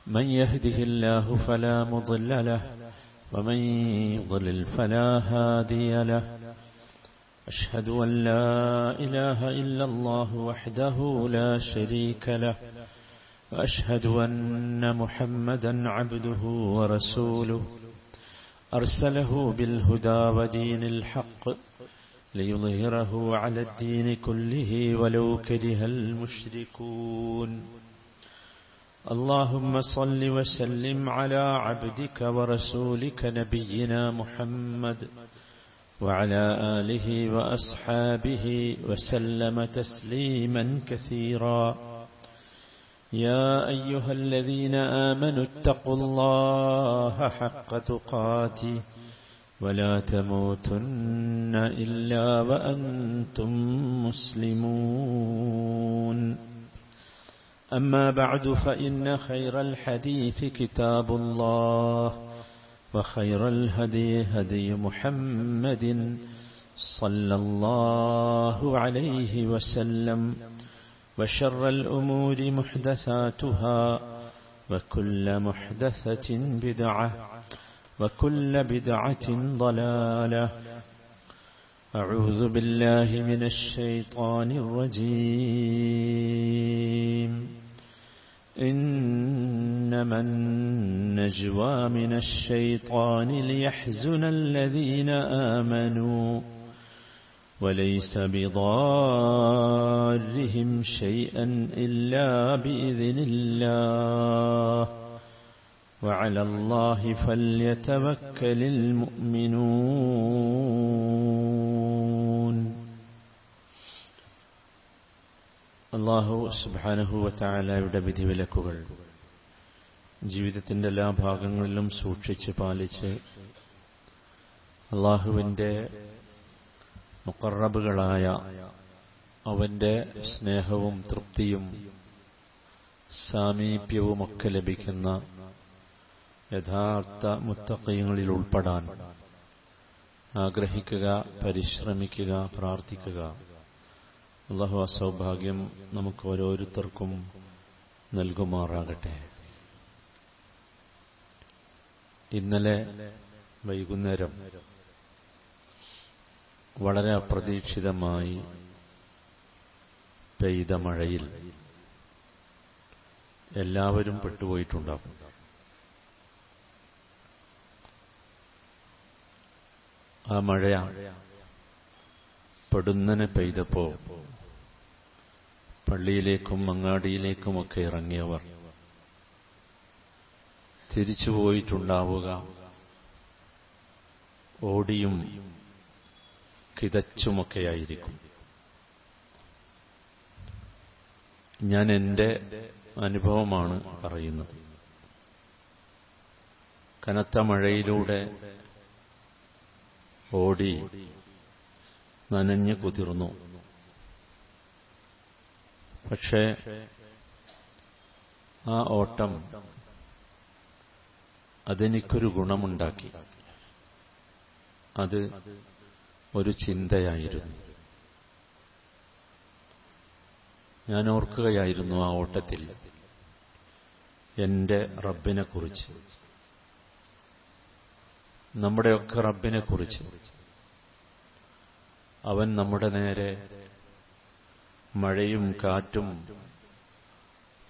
من يهده الله فلا مضل له ومن يضلل فلا هادي له أشهد أن لا إله إلا الله وحده لا شريك له وأشهد أن محمدا عبده ورسوله أرسله بالهدى ودين الحق ليظهره على الدين كله ولو كره المشركون اللهم صل وسلم على عبدك ورسولك نبينا محمد وعلى آله وأصحابه وسلم تسليما كثيرا يا أيها الذين آمنوا اتقوا الله حق تقاته ولا تموتن إلا وأنتم مسلمون أما بعد فإن خير الحديث كتاب الله وخير الهدي هدي محمد صلى الله عليه وسلم وشر الأمور محدثاتها وكل محدثة بدعة وكل بدعة ضلالة أعوذ بالله من الشيطان الرجيم إنما النجوى من الشيطان ليحزن الذين آمنوا وليس بضارهم شيئا إلا بإذن الله وعلى الله فليتوكل المؤمنون. അല്ലാഹു സുബ്ഹാനഹു വ തആലയുടെ വിധിവിലക്കുകൾ ജീവിതത്തിൻ്റെ എല്ലാ ഭാഗങ്ങളിലും സൂക്ഷിച്ച് പാലിച്ച് അല്ലാഹുവിൻ്റെ മുഖറബുകളായ അവൻ്റെ സ്നേഹവും തൃപ്തിയും സാമീപ്യവുമൊക്കെ ലഭിക്കുന്ന യഥാർത്ഥ മുത്തഖീങ്ങളിൽ ഉൾപ്പെടാൻ ആഗ്രഹിക്കുക, പരിശ്രമിക്കുക, പ്രാർത്ഥിക്കുക. അല്ലാഹു ആ സൗഭാഗ്യം നമുക്ക് ഓരോരുത്തർക്കും നൽകുമാറാകട്ടെ. ഇന്നലെ വൈകുന്നേരം വളരെ അപ്രതീക്ഷിതമായി പെയ്ത മഴയിൽ എല്ലാവരും പെട്ടുപോയിട്ടുണ്ടാകും. ആ മഴ പെടുന്നനെ പെയ്തപ്പോൾ പള്ളിയിലേക്കും അങ്ങാടിയിലേക്കുമൊക്കെ ഇറങ്ങിയവർ തിരിച്ചുപോയിട്ടുണ്ടാവുക ഓടിയും കിതച്ചുമൊക്കെയായിരിക്കും. ഞാൻ എൻ്റെ അനുഭവമാണ് പറയുന്നത്. കനത്ത മഴയിലൂടെ ഓടി നനഞ്ഞു കുതിർന്നു. പക്ഷേ ആ ഓട്ടം അതെനിക്കൊരു ഗുണമുണ്ടാക്കി. അത് ഒരു ചിന്തയായിരുന്നു. ഞാൻ ഓർക്കുകയായിരുന്നു ആ ഓട്ടത്തിൽ എൻ്റെ റബ്ബിനെക്കുറിച്ച്, നമ്മുടെയൊക്കെ റബ്ബിനെക്കുറിച്ച്. അവൻ നമ്മുടെ നേരെ മഴയും കാറ്റും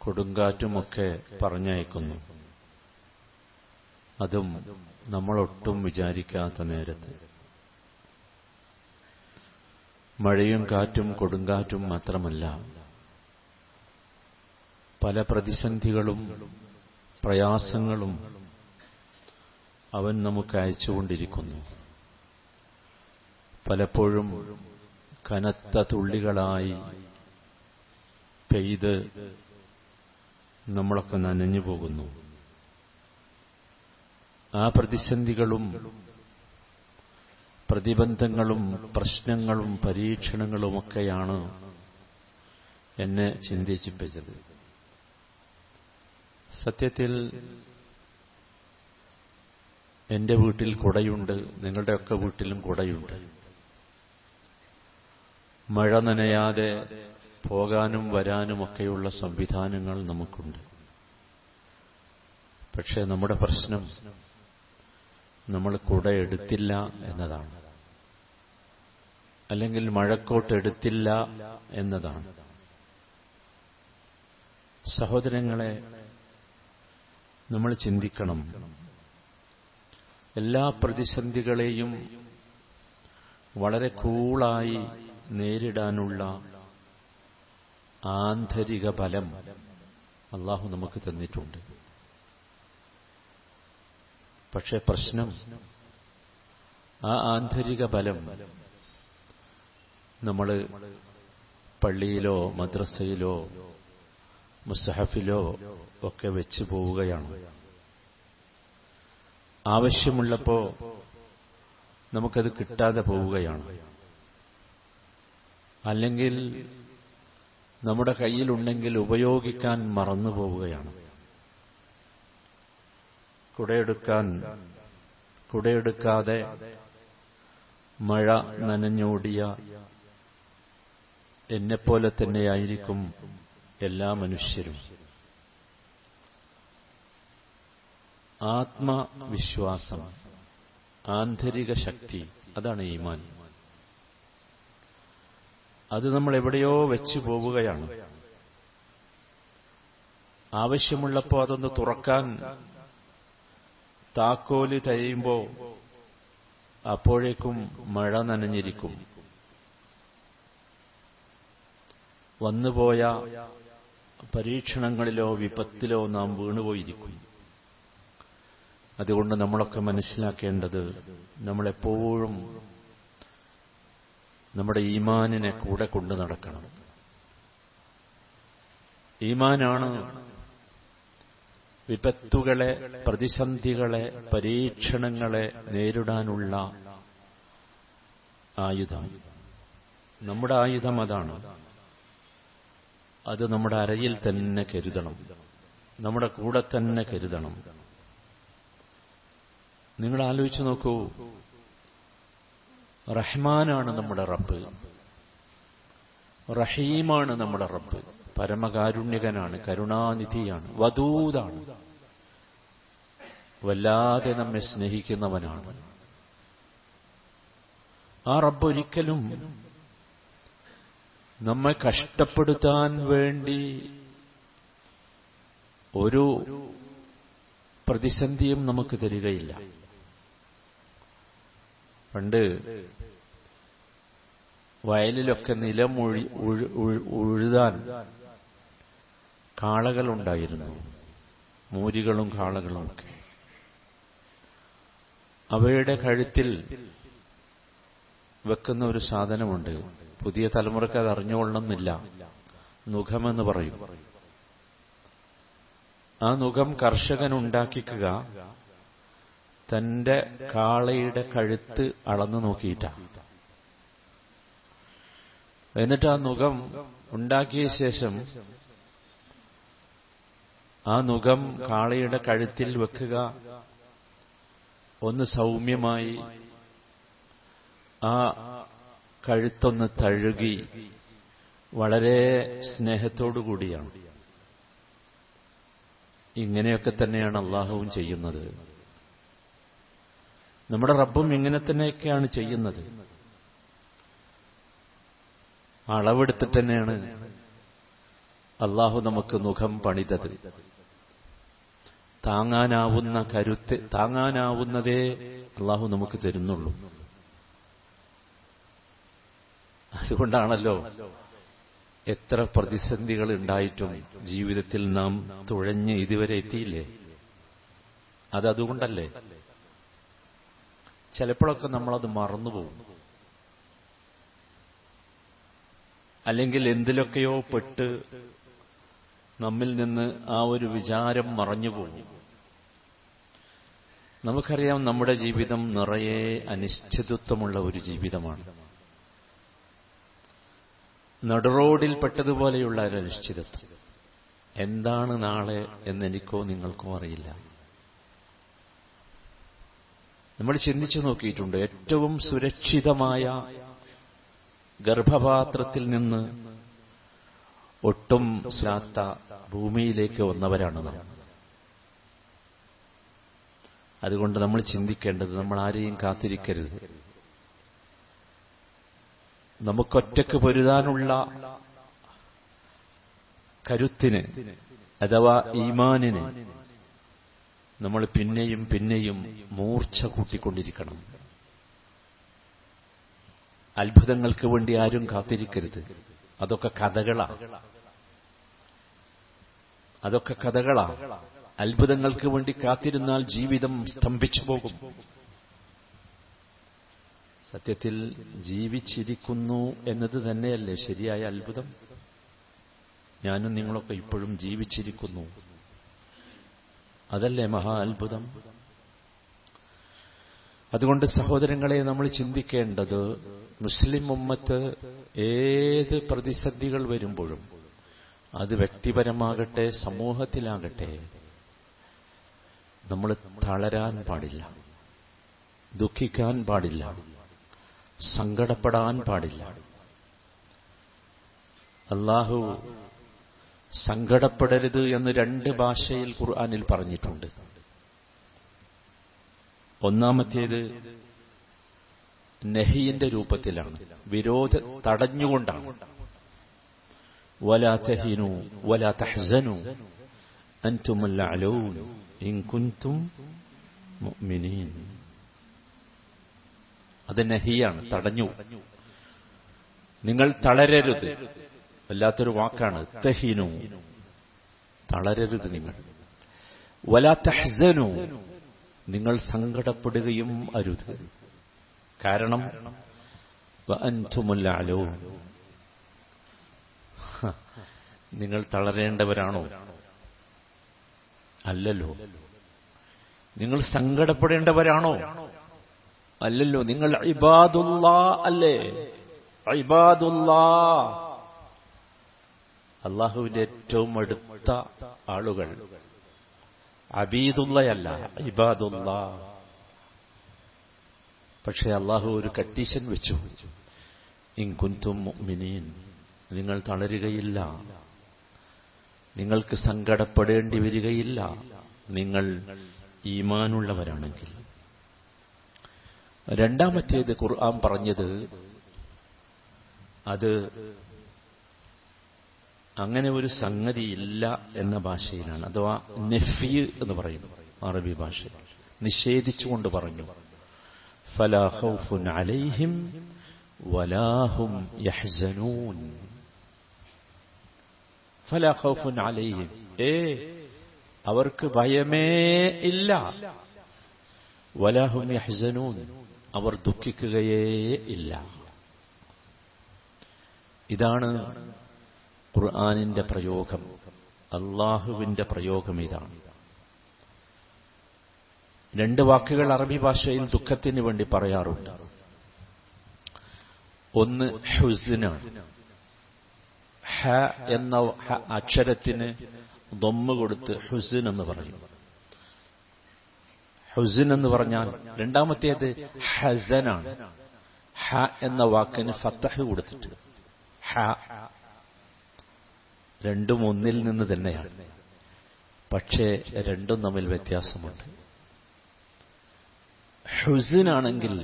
കൊടുങ്കാറ്റുമൊക്കെ പറഞ്ഞയക്കുന്നു. അതും നമ്മളൊട്ടും വിചാരിക്കാത്ത നേരത്ത്. മഴയും കാറ്റും കൊടുങ്കാറ്റും മാത്രമല്ല, പല പ്രതിസന്ധികളും പ്രയാസങ്ങളും അവൻ നമുക്ക് അയച്ചുകൊണ്ടിരിക്കുന്നു. പലപ്പോഴും കനത്ത തുള്ളികളായി പെയ്ത് നമ്മളൊക്കെ നനഞ്ഞു പോകുന്നു. ആ പ്രതിസന്ധികളും പ്രതിബന്ധങ്ങളും പ്രശ്നങ്ങളും പരീക്ഷണങ്ങളുമൊക്കെയാണ് എന്നെ ചിന്തിച്ചിപ്പിച്ചത്. സത്യത്തിൽ എൻ്റെ വീട്ടിൽ കുടയുണ്ട്, നിങ്ങളുടെയൊക്കെ വീട്ടിലും കുടയുണ്ട്. മഴ നനയാതെ പോകാനും വരാനുമൊക്കെയുള്ള സംവിധാനങ്ങൾ നമുക്കുണ്ട്. പക്ഷേ നമ്മുടെ പ്രശ്നം നമ്മൾ കുട എടുത്തില്ല എന്നതാണ്, അല്ലെങ്കിൽ മഴക്കോട്ട് എടുത്തില്ല എന്നതാണ്. സഹോദരങ്ങളെ, നമ്മൾ ചിന്തിക്കണം, എല്ലാ പ്രതിസന്ധികളെയും വളരെ കൂളായി നേരിടാനുള്ള ആന്തരിക ബലം അല്ലാഹു നമുക്ക് തന്നിട്ടുണ്ട്. പക്ഷേ പ്രശ്നം, ആ ആന്തരിക ബലം നമ്മൾ പള്ളിയിലോ മദ്രസയിലോ മുസ്ഹഫിലോ ഒക്കെ വെച്ചു പോവുകയാണ്. ആവശ്യമുള്ളപ്പോൾ നമുക്കത് കിട്ടാതെ പോവുകയാണ്. അല്ലെങ്കിൽ നമ്മുടെ കയ്യിലുണ്ടെങ്കിൽ ഉപയോഗിക്കാൻ മറന്നു പോവുകയാണ്. കുടയെടുക്കാതെ മഴ നനഞ്ഞോടിയ എന്നെപ്പോലെ തന്നെയായിരിക്കും എല്ലാ മനുഷ്യരും. ആത്മവിശ്വാസം, ആന്തരിക ശക്തി, അതാണ് ഈമാൻ. അത് നമ്മൾ എവിടെയോ വെച്ചു പോവുകയാണ്. ആവശ്യമുള്ളപ്പോൾ അതൊന്ന് തുറക്കാൻ താക്കോല് തയ്യുമ്പോൾ അപ്പോഴേക്കും മഴ നനഞ്ഞിരിക്കും. വന്നുപോയ പരീക്ഷണങ്ങളിലോ വിപത്തിലോ നാം വീണുപോയിരിക്കും. അതുകൊണ്ട് നമ്മളൊക്കെ മനസ്സിലാക്കേണ്ടത്, നമ്മളെപ്പോഴും നമ്മുടെ ഈമാനിനെ കൂടെ കൊണ്ടു നടക്കണം. ഈമാനാണ് വിപത്തുകളെ, പ്രതിസന്ധികളെ, പരീക്ഷണങ്ങളെ നേരിടാനുള്ള ആയുധം. നമ്മുടെ ആയുധം അതാണ്. അത് നമ്മുടെ അരയിൽ തന്നെ കരുതണം, നമ്മുടെ കൂടെ തന്നെ കരുതണം. നിങ്ങൾ ആലോചിച്ച് നോക്കൂ, റഹ്മാനാണ് നമ്മുടെ റബ്ബ്, റഹീമാണ് നമ്മുടെ റബ്ബ്, പരമകാരുണ്യകനാണ്, കരുണാനിധിയാണ്, വദൂദാണ്, വല്ലാതെ നമ്മെ സ്നേഹിക്കുന്നവനാണ്. ആ റബ്ബ് ഒരിക്കലും നമ്മെ കഷ്ടപ്പെടുത്താൻ വേണ്ടി ഒരു പ്രതിസന്ധിയും നമുക്ക് തരികയില്ല. പണ്ട് വയലിലൊക്കെ നിലം ഉഴുതാൻ കാളകളുണ്ടായിരുന്നു, മൂരികളും കാളകളും ഒക്കെ. അവയുടെ കഴുത്തിൽ വെക്കുന്ന ഒരു സാധനമുണ്ട്. പുതിയ തലമുറക്ക് അത് അറിഞ്ഞുകൊള്ളണമെന്നില്ല. നുഖമെന്ന് പറയും. ആ നുഖം കർഷകൻ ഉണ്ടാക്കിക്കുക തന്റെ കാളയുടെ കഴുത്ത് അളന്നു നോക്കിയിട്ടാണ്. എന്നിട്ട് ആ നുഖം ഉണ്ടാക്കിയ ശേഷം ആ നുഖം കാളയുടെ കഴുത്തിൽ വെക്കുക, ഒന്ന് സൗമ്യമായി ആ കഴുത്തൊന്ന് തഴുകി വളരെ സ്നേഹത്തോടു കൂടിയാണ്. ഇങ്ങനെയൊക്കെ തന്നെയാണ് അള്ളാഹുവും ചെയ്യുന്നത്. നമ്മുടെ റബ്ബും ഇങ്ങനെ തന്നെയൊക്കെയാണ് ചെയ്യുന്നത്. അളവെടുത്തിട്ട് തന്നെയാണ് അള്ളാഹു നമുക്ക് മുഖം പണിതത്. താങ്ങാനാവുന്ന കരുത്ത്, താങ്ങാനാവുന്നതേ അള്ളാഹു നമുക്ക് തരുന്നുള്ളൂ. അതുകൊണ്ടാണല്ലോ എത്ര പ്രതിസന്ധികൾ ഉണ്ടായിട്ടും ജീവിതത്തിൽ നാം തുഴഞ്ഞ് ഇതുവരെ എത്തിയില്ലേ? അതുകൊണ്ടല്ലേ. ചിലപ്പോഴൊക്കെ നമ്മളത് മറന്നുപോകും, അല്ലെങ്കിൽ എന്തിലൊക്കെയോ പെട്ട് നമ്മിൽ നിന്ന് ആ ഒരു വിചാരം മറഞ്ഞുപോകും. നമുക്കറിയാം, നമ്മുടെ ജീവിതം നിറയെ അനിശ്ചിതത്വമുള്ള ഒരു ജീവിതമാണ്. നടുറോഡിൽ പെട്ടതുപോലെയുള്ള ഒരു അനിശ്ചിതത്വം. എന്താണ് നാളെ എന്നെനിക്കോ നിങ്ങൾക്കോ അറിയില്ല. നമ്മൾ ചിന്തിച്ചു നോക്കിയിട്ടുണ്ട്, ഏറ്റവും സുരക്ഷിതമായ ഗർഭപാത്രത്തിൽ നിന്ന് ഒട്ടും ഇല്ലാത്ത ഭൂമിയിലേക്ക് വന്നവരാണ് നാം. അതുകൊണ്ട് നമ്മൾ ചിന്തിക്കേണ്ടത്, നമ്മൾ ആരെയും കാത്തിരിക്കരുത്. നമുക്കൊറ്റക്ക് പൊരുതാനുള്ള കരുത്തിന് അഥവാ ഈമാനിന് നമ്മൾ പിന്നെയും പിന്നെയും മൂർച്ച കൂട്ടിക്കൊണ്ടിരിക്കണം. അത്ഭുതങ്ങൾക്ക് വേണ്ടി ആരും കാത്തിരിക്കരുത്. അതൊക്കെ കഥകളാ. അത്ഭുതങ്ങൾക്ക് വേണ്ടി കാത്തിരുന്നാൽ ജീവിതം സ്തംഭിച്ചു പോകും. സത്യത്തിൽ ജീവിച്ചിരിക്കുന്നു എന്നത് തന്നെയല്ലേ ശരിയായ അത്ഭുതം? ഞാനും നിങ്ങളൊക്കെ ഇപ്പോഴും ജീവിച്ചിരിക്കുന്നു, അതല്ലേ മഹാ അത്ഭുതം? അതുകൊണ്ട് സഹോദരങ്ങളെ, നമ്മൾ ചിന്തിക്കേണ്ടത്, മുസ്ലിം ഉമ്മത്ത് ഏത് പ്രതിസന്ധികൾ വരുമ്പോഴും, അത് വ്യക്തിപരമാകട്ടെ സമൂഹത്തിലാകട്ടെ, നമ്മൾ തളരാൻ പാടില്ല, ദുഃഖിക്കാൻ പാടില്ല, സങ്കടപ്പെടാൻ പാടില്ല. അല്ലാഹു സങ്കടപ്പെടരുത് എന്ന് 2 ഭാഷയിൽ ഖുർആനിൽ പറഞ്ഞിട്ടുണ്ട്. ഒന്നാമത്തേത് നഹിയിന്റെ രൂപത്തിലാണ്, തടഞ്ഞുകൊണ്ടാണ്. വലാ തഹിനു വലാ തഹ്സനു അൻതുമുൽ അലൗൻ ഇൻ കുൻതും മുഅ്മിനീൻ. അത് നഹിയാണ്, തടഞ്ഞു. നിങ്ങൾ തളരരുത്. വല്ലാത്തൊരു വാക്കാണ് തഹിനു, തളരരുത് നിങ്ങൾ. വലാ തഹ്സനു, നിങ്ങൾ സങ്കടപ്പെടുകയും അരുത്. കാരണം വഅൻതുമുൽ അലൗൻ, നിങ്ങൾ തളരേണ്ടവരാണോ? അല്ലല്ലോ. നിങ്ങൾ സങ്കടപ്പെടേണ്ടവരാണോ? അല്ലല്ലോ. നിങ്ങൾ ഇബാദുല്ലാ അല്ലേ? ഇബാദുല്ലാ, അല്ലാഹുവിന്റെ ഏറ്റവും അടുത്ത ആളുകൾ. അബീദുള്ളയല്ല, ഇബാദുല്ലാ. പക്ഷേ അല്ലാഹു ഒരു കണ്ടീഷൻ വെച്ചു, ഇൻ കുൻതും മുഅ്മിനീൻ, നിങ്ങൾ തളരുകയില്ല, നിങ്ങൾക്ക് സങ്കടപ്പെടേണ്ടി വരികയില്ല, നിങ്ങൾ ഈമാനുള്ളവരാണെങ്കിൽ. രണ്ടാമത്തേത് ഖുർആൻ പറഞ്ഞത്, അത് അങ്ങനെ ഒരു സംഗതി ഇല്ല എന്ന ഭാഷയിലാണ്, അഥവാ നഫി എന്ന് പറയും അറബി ഭാഷ. നിഷേധിച്ചുകൊണ്ട് പറഞ്ഞു, ഫലാ ഖൗഫുൻ അലൈഹിം വലാ ഹും യഹ്സനൂൻ. ഫലാ ഖൗഫുൻ അലൈഹിം, അവർക്ക് ഭയമേ ഇല്ല. വലാ ഹും യഹ്സനൂൻ, അവർ ദുഃഖിക്കുകയേ ഇല്ല. ഇതാണ് ഖുർആനിന്റെ പ്രയോഗം, അല്ലാഹുവിന്റെ പ്രയോഗം ഇതാണ്. 2 വാക്കുകൾ അറബി ഭാഷയിൽ ദുഃഖത്തിന് വേണ്ടി പറയാറുണ്ട്. ഒന്ന് ഹുസ്നാണ്. ഹ എന്ന അക്ഷരത്തിന് ദമ്മ് കൊടുത്ത് ഹുസ്ൻ എന്ന് പറയും. ഹുസ്ൻ എന്ന് പറഞ്ഞാൽ. രണ്ടാമത്തേത് ഹസനാണ്. ഹ എന്ന വാക്കിന് ഫത്തഹ് കൊടുത്തിട്ട് ഹ. രണ്ടും ഒന്നിൽ നിന്ന് തന്നെയാണ്, പക്ഷേ രണ്ടും തമ്മിൽ വ്യത്യാസമുണ്ട്. ഹുസ്നാണെങ്കിൽ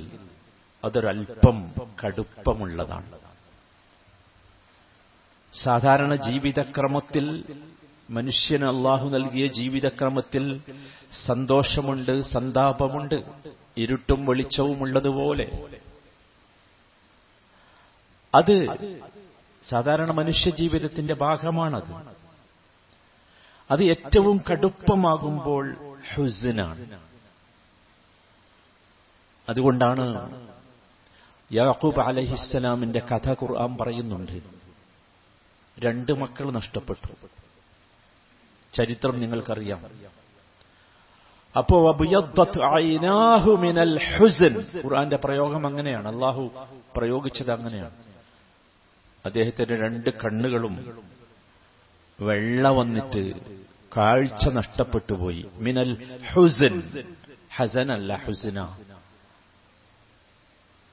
അതൊരൽപ്പം കടുപ്പമുള്ളതാണ്. സാധാരണ ജീവിതക്രമത്തിൽ, മനുഷ്യന് അല്ലാഹു നൽകിയ ജീവിതക്രമത്തിൽ സന്തോഷമുണ്ട്, സന്താപമുണ്ട്, ഇരുട്ടും വെളിച്ചവും ഉള്ളതുപോലെ. അത് സാധാരണ മനുഷ്യ ജീവിതത്തിന്റെ ഭാഗമാണത്. അത് ഏറ്റവും കടുപ്പമാകുമ്പോൾ ഹുസ്നാണ്. അതുകൊണ്ടാണ് യാഖൂബ് അലൈഹിസ്സലാമിന്റെ കഥ ഖുർആൻ പറയുന്നുണ്ട്. 2 മക്കൾ നഷ്ടപ്പെട്ടു. ചരിത്രം നിങ്ങൾക്കറിയാം. അപ്പോ വബിയദ്ദത് ഐനാഹു മിനൽ ഹുസ്ൻ, ഖുർആന്റെ പ്രയോഗം അങ്ങനെയാണ്, അല്ലാഹു പ്രയോഗിച്ചത് അങ്ങനെയാണ്. അദ്ദേഹത്തിന്റെ 2 കണ്ണുകളും വെള്ള വന്നിട്ട് കാഴ്ച നഷ്ടപ്പെട്ടു പോയി. മിനൽ ഹുസ്ൻ, ഹസനല്ല ഹുസ്ന,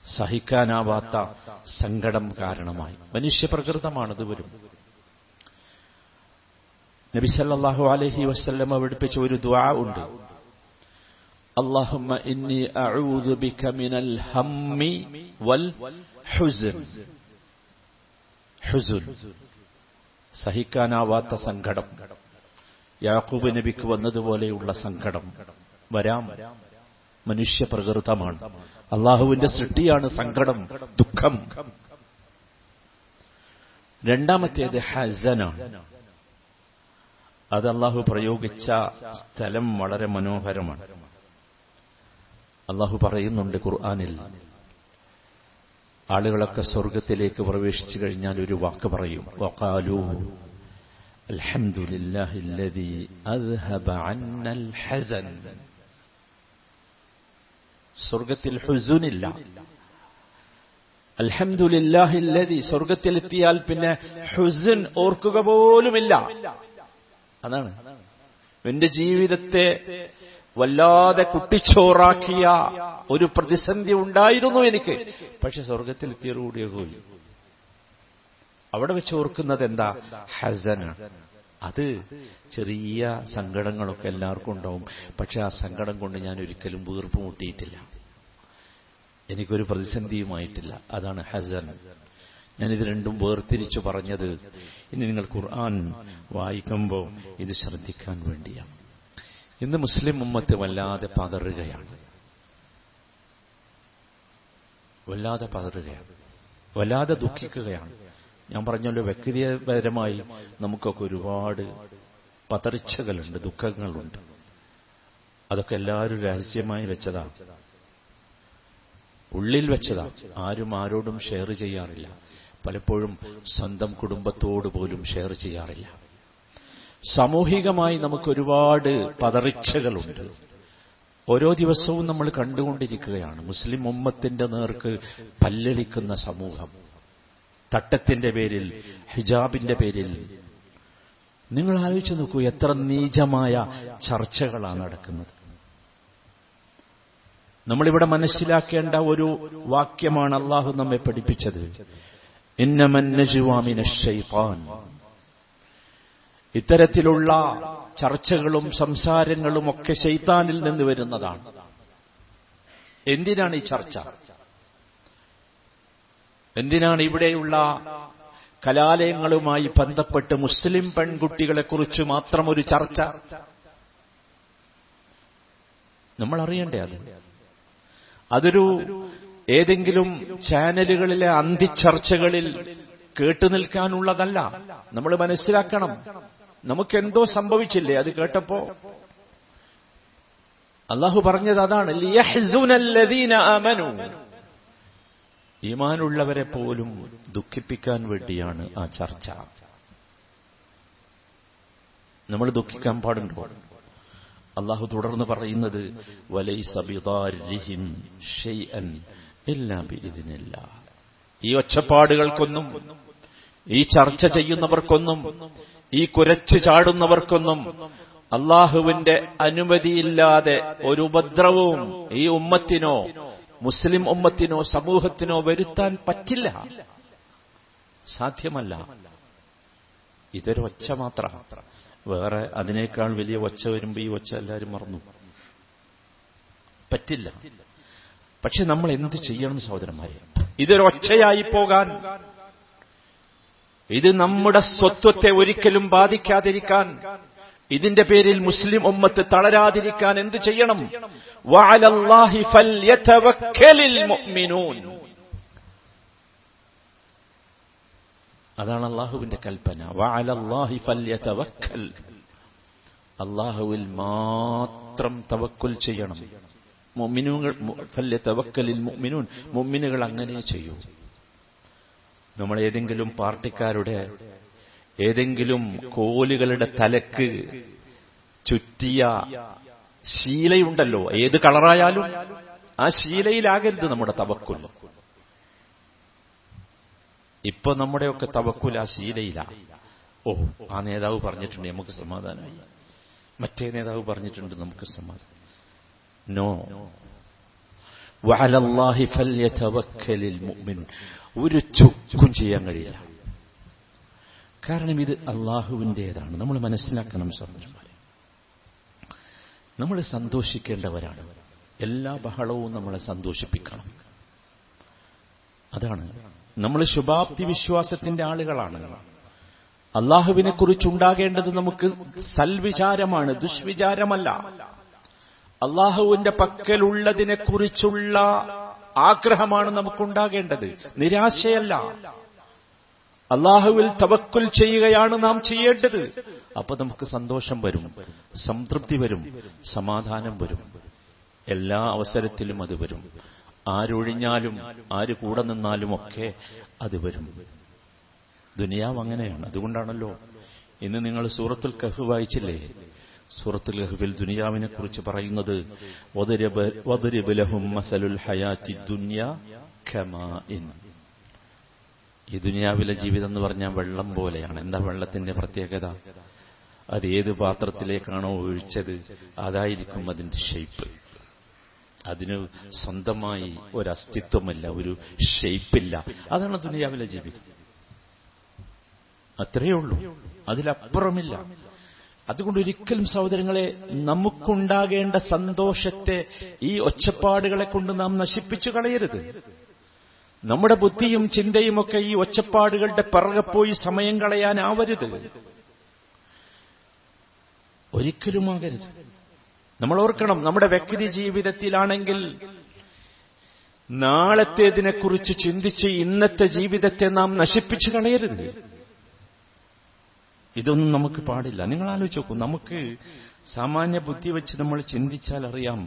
സഹിക്കാനാവാത്ത സങ്കടം കാരണമായി. മനുഷ്യപ്രകൃതമാണത് വരും. നബി സല്ലല്ലാഹു അലൈഹി വസല്ലം പഠിപ്പിച്ച ഒരു ദുആ ഉണ്ട്. അല്ലാഹുമ്മ ഇന്നി അഊദു ബിക മിനൽ ഹമ്മി വൽ ഹുസ്ൻ. ഹുസ്ൻ, സഹിക്കാനാവാത്ത സങ്കടം. യാക്കൂബ് നബിക്ക് വന്നതുപോലെയുള്ള സങ്കടം വരാം. മനുഷ്യ പ്രകൃതമാണ്. അള്ളാഹുവിന്റെ സൃഷ്ടിയാണ് സങ്കടം, ദുഃഖം. രണ്ടാമത്തേത് ഹസനാണ്. അത് അള്ളാഹു പ്രയോഗിച്ച സ്ഥലം വളരെ മനോഹരമാണ്. അള്ളാഹു പറയുന്നുണ്ട് ഖുർആനിൽ, ആളുകളൊക്കെ സ്വർഗത്തിലേക്ക് പ്രവേശിച്ചു കഴിഞ്ഞാൽ ഒരു വാക്ക് പറയും, വഖാലൂ അൽഹംദുലില്ലാഹില്ലദീ അദ്ഹബ അന്നൽ ഹസൻ. സ്വർഗത്തിൽ ഹുസുനില്ല. അൽഹംദുലില്ലാഹില്ലദീ, സ്വർഗത്തിലെത്തിയാൽ പിന്നെ ഹുസുൻ ഓർക്കുക പോലുമില്ല. അതാണ് എന്റെ ജീവിതത്തെ വല്ലാതെ കുട്ടിച്ചോറാക്കിയ ഒരു പ്രതിസന്ധി ഉണ്ടായിരുന്നു എനിക്ക്. പക്ഷെ സ്വർഗത്തിലെത്തിയോടുകൂടിയ പോയി. അവിടെ വെച്ച് ഓർക്കുന്നത് എന്താ? ഹസനാണ്. അത് ചെറിയ സങ്കടങ്ങളൊക്കെ എല്ലാവർക്കും ഉണ്ടാവും. പക്ഷെ ആ സങ്കടം കൊണ്ട് ഞാൻ ഒരിക്കലും വീർപ്പ് മുട്ടിയിട്ടില്ല, എനിക്കൊരു പ്രതിസന്ധിയുമായിട്ടില്ല. അതാണ് ഹസൻ. ഞാനിത് രണ്ടും വേർതിരിച്ചു പറഞ്ഞത് ഇനി നിങ്ങൾ ഖുർആൻ വായിക്കുമ്പോൾ ഇത് ശ്രദ്ധിക്കാൻ വേണ്ടിയാണ്. ഇന്ന് മുസ്ലിം ഉമ്മത്ത് വല്ലാതെ പതറുകയാണ്, വല്ലാതെ ദുഃഖിക്കുകയാണ്. ഞാൻ പറഞ്ഞല്ലോ, വ്യക്തിപരമായി നമുക്കൊക്കെ ഒരുപാട് പതർച്ചകളുണ്ട്, ദുഃഖങ്ങളുണ്ട്. അതൊക്കെ എല്ലാവരും രഹസ്യമായി വെച്ചതാ, ഉള്ളിൽ വെച്ചതാ. ആരും ആരോടും ഷെയർ ചെയ്യാറില്ല. പലപ്പോഴും സ്വന്തം കുടുംബത്തോട് പോലും ഷെയർ ചെയ്യാറില്ല. സാമൂഹികമായി നമുക്കൊരുപാട് പതർച്ചകളുണ്ട്. ഓരോ ദിവസവും നമ്മൾ കണ്ടുകൊണ്ടിരിക്കുകയാണ് മുസ്ലിം ഉമ്മത്തിന്റെ നേർക്ക് പല്ലളിക്കുന്ന സമൂഹം. തട്ടത്തിന്റെ പേരിൽ, ഹിജാബിന്റെ പേരിൽ. നിങ്ങൾ ആലോചിച്ച് നോക്കൂ, എത്ര നീചമായ ചർച്ചകളാണ് നടക്കുന്നത്. നമ്മളിവിടെ മനസ്സിലാക്കേണ്ട ഒരു വാക്യമാണ് അള്ളാഹു നമ്മെ പഠിപ്പിച്ചത്, ഇന്നമൻ നജ്വാ മിനശ് ശൈത്താൻ. ഇത്തരത്തിലുള്ള ചർച്ചകളും സംസാരങ്ങളും ഒക്കെ ശൈത്താനിൽ നിന്ന് വരുന്നതാണ്. എന്തിനാണ് ഈ ചർച്ച? എന്തിനാണ് ഇവിടെയുള്ള കലാലയങ്ങളുമായി ബന്ധപ്പെട്ട് മുസ്ലിം പെൺകുട്ടികളെക്കുറിച്ച് മാത്രം ഒരു ചർച്ച? നമ്മൾ അറിയണ്ടേ അത്? അതൊരു ഏതെങ്കിലും ചാനലുകളിലെ അന്തിച്ചർച്ചകളിൽ കേട്ടുനിൽക്കാനുള്ളതല്ല. നമ്മൾ മനസ്സിലാക്കണം, നമുക്കെന്തോ സംഭവിച്ചില്ലേ അത് കേട്ടപ്പോ? അള്ളാഹു പറഞ്ഞത് അതാണ്, ലിയഹ്സുനല്ലദീന ആമനൂ. ഈമാനുള്ളവരെ പോലും ദുഃഖിപ്പിക്കാൻ വേണ്ടിയാണ് ആ ചർച്ച. നമ്മൾ ദുഃഖിക്കാൻ പാടുണ്ടോ? അള്ളാഹു തുടർന്ന് പറയുന്നത്, വലൈസ ബിദാരിഹിം ശൈഅൻ ഇല്ലാ ബിഇദ്നില്ലാഹ്. ഈ ഒച്ചപ്പാടുകൾക്കൊന്നും, ഈ ചർച്ച ചെയ്യുന്നവർക്കൊന്നും, ഈ കുരച്ചു ചാടുന്നവർക്കൊന്നും അള്ളാഹുവിന്റെ അനുമതിയില്ലാതെ ഒരു ഉപദ്രവവും ഈ ഉമ്മത്തിനോ, മുസ്ലിം ഉമ്മത്തിനോ, സമൂഹത്തിനോ വരുത്താൻ പറ്റില്ല, സാധ്യമല്ല. ഇതൊരു ഒച്ച മാത്രം. വേറെ അതിനേക്കാൾ വലിയ ഒച്ച വരുമ്പോൾ ഈ ഒച്ച എല്ലാവരും മറന്നു. പറ്റില്ല. പക്ഷെ നമ്മൾ എന്ത് ചെയ്യണം സഹോദരന്മാരെ? ഇതൊരു ഒച്ചയായി പോകാൻ, ഇത് നമ്മുടെ സ്വത്വത്തെ ഒരിക്കലും ബാധിക്കാതിരിക്കാൻ, ഇതിന്റെ പേരിൽ മുസ്ലിം ഉമ്മത്ത് തളരാതിരിക്കാൻ എന്ത് ചെയ്യണം? വഅലല്ലാഹി ഫൽയതവക്കലിൽ മുഅ്മിനൂൻ. അതാണ് അള്ളാഹുവിന്റെ കൽപ്പന. വഅലല്ലാഹി ഫൽയതവക്കൽ. അള്ളാഹുവിൽ മാത്രം തവക്കുൽ ചെയ്യണം. മുഅ്മിനൂകൾ ഫൽയതവക്കലിൽ മുഅ്മിനൂൻ. മുഅ്മിനുകൾ അങ്ങനെ ചെയ്യൂ. നമ്മൾ ഏതെങ്കിലും പാർട്ടിക്കാരുടെ, ഏതെങ്കിലും കോലുകളുടെ തലക്ക് ചുറ്റിയ ശീലയുണ്ടല്ലോ, ഏത് കളറായാലും ആ ശീലയിലാകരുത് നമ്മുടെ തവക്കുൽ. ഇപ്പൊ നമ്മുടെയൊക്കെ തവക്കുൽ ആ ശീലയില. ഓ, ആ നേതാവ് പറഞ്ഞിട്ടുണ്ട്, നമുക്ക് സമാധാനമായി. മറ്റേ നേതാവ് പറഞ്ഞിട്ടുണ്ട്, നമുക്ക് സമാധാനം. നോ. വഅലല്ലാഹി ഫൽയതവക്കലിൽ മുഅ്മിനൂൻ. ഒരു ചുക്കും ചെയ്യാൻ കഴിയില്ല. കാരണം ഇത് അള്ളാഹുവിൻ്റേതാണ്. നമ്മൾ മനസ്സിലാക്കണം സഹോദരന്മാരെ, നമ്മൾ സന്തോഷിക്കേണ്ടവരാണ്. എല്ലാ ബഹളവും നമ്മളെ സന്തോഷിപ്പിക്കണം. അതാണ് നമ്മൾ ശുഭാപ്തി വിശ്വാസത്തിന്റെ ആളുകളാണ്. അള്ളാഹുവിനെ കുറിച്ചുണ്ടാകേണ്ടത് നമുക്ക് സൽവിചാരമാണ്, ദുഷ്വിചാരമല്ല. അള്ളാഹുവിന്റെ പക്കലുള്ളതിനെക്കുറിച്ചുള്ള ആഗ്രഹമാണ് നമുക്കുണ്ടാകേണ്ടത്, നിരാശയല്ല. അള്ളാഹുവിൽ തവക്കുൽ ചെയ്യുകയാണ് നാം ചെയ്യേണ്ടത്. അപ്പൊ നമുക്ക് സന്തോഷം വരും, സംതൃപ്തി വരും, സമാധാനം വരും. എല്ലാ അവസരത്തിലും അത് വരും. ആരൊഴിഞ്ഞാലും ആര് കൂടെ നിന്നാലും ഒക്കെ അത് വരും. ദുനിയാവ് അങ്ങനെയാണ്. അതുകൊണ്ടാണല്ലോ ഇന്ന് നിങ്ങൾ സൂറത്തുൽ കഹ്ഫ് വായിച്ചില്ലേ? സൂറത്തുൽ കഹ്ഫിൽ ദുനിയാവിനെ കുറിച്ച് പറയുന്നത് വദ്രിബ് ലഹും മസലുൽ ഹയാത്തി ദുനിയ കമാഇൻ. ഈ ദുനിയാവിലെ ജീവിതം എന്ന് പറഞ്ഞാൽ വെള്ളം പോലെയാണ്. എന്താ വെള്ളത്തിന്റെ പ്രത്യേകത? അത് ഏത് പാത്രത്തിലേക്കാണോ ഒഴിച്ചത് അതായിരിക്കും അതിന്റെ ഷേപ്പ്. അതിന് സ്വന്തമായി ഒരസ്തിത്വമില്ല, ഒരു ഷേപ്പില്ല. അതാണ് ദുനിയാവിലെ ജീവിതം. അത്രയേ ഉള്ളൂ, അതിലപ്പുറമില്ല. അതുകൊണ്ട് ഒരിക്കലും സഹോദരങ്ങളെ നമുക്കുണ്ടാകേണ്ട സന്തോഷത്തെ ഈ ഒച്ചപ്പാടുകളെ കൊണ്ട് നാം നശിപ്പിച്ചു കളയരുത്. നമ്മുടെ ബുദ്ധിയും ചിന്തയും ഒക്കെ ഈ ഒച്ചപ്പാടുകളുടെ പിറകെ പോയി സമയം കളയാനാവരുത്, ഒരിക്കലുമാകരുത്. നമ്മൾ ഓർക്കണം, നമ്മുടെ വ്യക്തി ജീവിതത്തിലാണെങ്കിൽ നാളത്തേതിനെക്കുറിച്ച് ചിന്തിച്ച് ഇന്നത്തെ ജീവിതത്തെ നാം നശിപ്പിച്ചു കളയരുത്. ഇതൊന്നും നമുക്ക് പാടില്ല. നിങ്ങൾ ആലോചിച്ച് നോക്കൂ, നമുക്ക് സാമാന്യ ബുദ്ധി വെച്ച് നമ്മൾ ചിന്തിച്ചാൽ അറിയാം,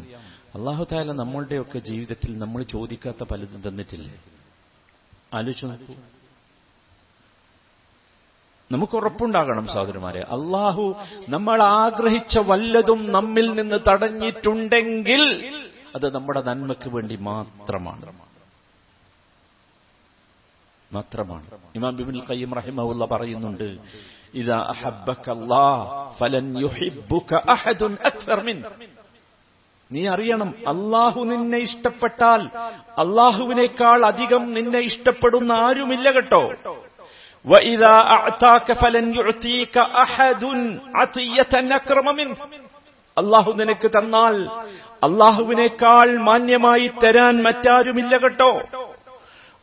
അല്ലാഹു തആല നമ്മളുടെയൊക്കെ ജീവിതത്തിൽ നമ്മൾ ചോദിക്കാത്ത പലതും തന്നിട്ടില്ലേ? ആലോചിച്ച് നോക്കൂ. നമുക്ക് ഉറപ്പുണ്ടാകണം സഹോദരന്മാരെ, അള്ളാഹു നമ്മൾ ആഗ്രഹിച്ച വല്ലതും നമ്മിൽ നിന്ന് തടഞ്ഞിട്ടുണ്ടെങ്കിൽ അത് നമ്മുടെ നന്മയ്ക്ക് വേണ്ടി മാത്രമാണ്. ഇമാം ഇബ്നുൽ ഖയ്യിം റഹിമഹുല്ലാഹ് പറയുന്നുണ്ട്, ഇദാ അഹബ്ബക അല്ലാഹ് ഫലൻ യുഹിബ്ബുക അഹദുൻ അക്സർ മിൻ. നീ അറിയണം, അള്ളാഹു നിന്നെ ഇഷ്ടപ്പെട്ടാൽ അള്ളാഹുവിനേക്കാൾ അധികം നിന്നെ ഇഷ്ടപ്പെടുന്ന ആരുമില്ല കേട്ടോ. وَإِذَا أَعْطَاكَ فَلَنْ يُعْطِيكَ أَحَدٌ عَطِيَّةً أَكْرَمَ مِنْهُ. അള്ളാഹു നിനക്ക് തന്നാൽ അള്ളാഹുവിനേക്കാൾ മാന്യമായി തരാൻ മറ്റാരുമില്ല കേട്ടോ.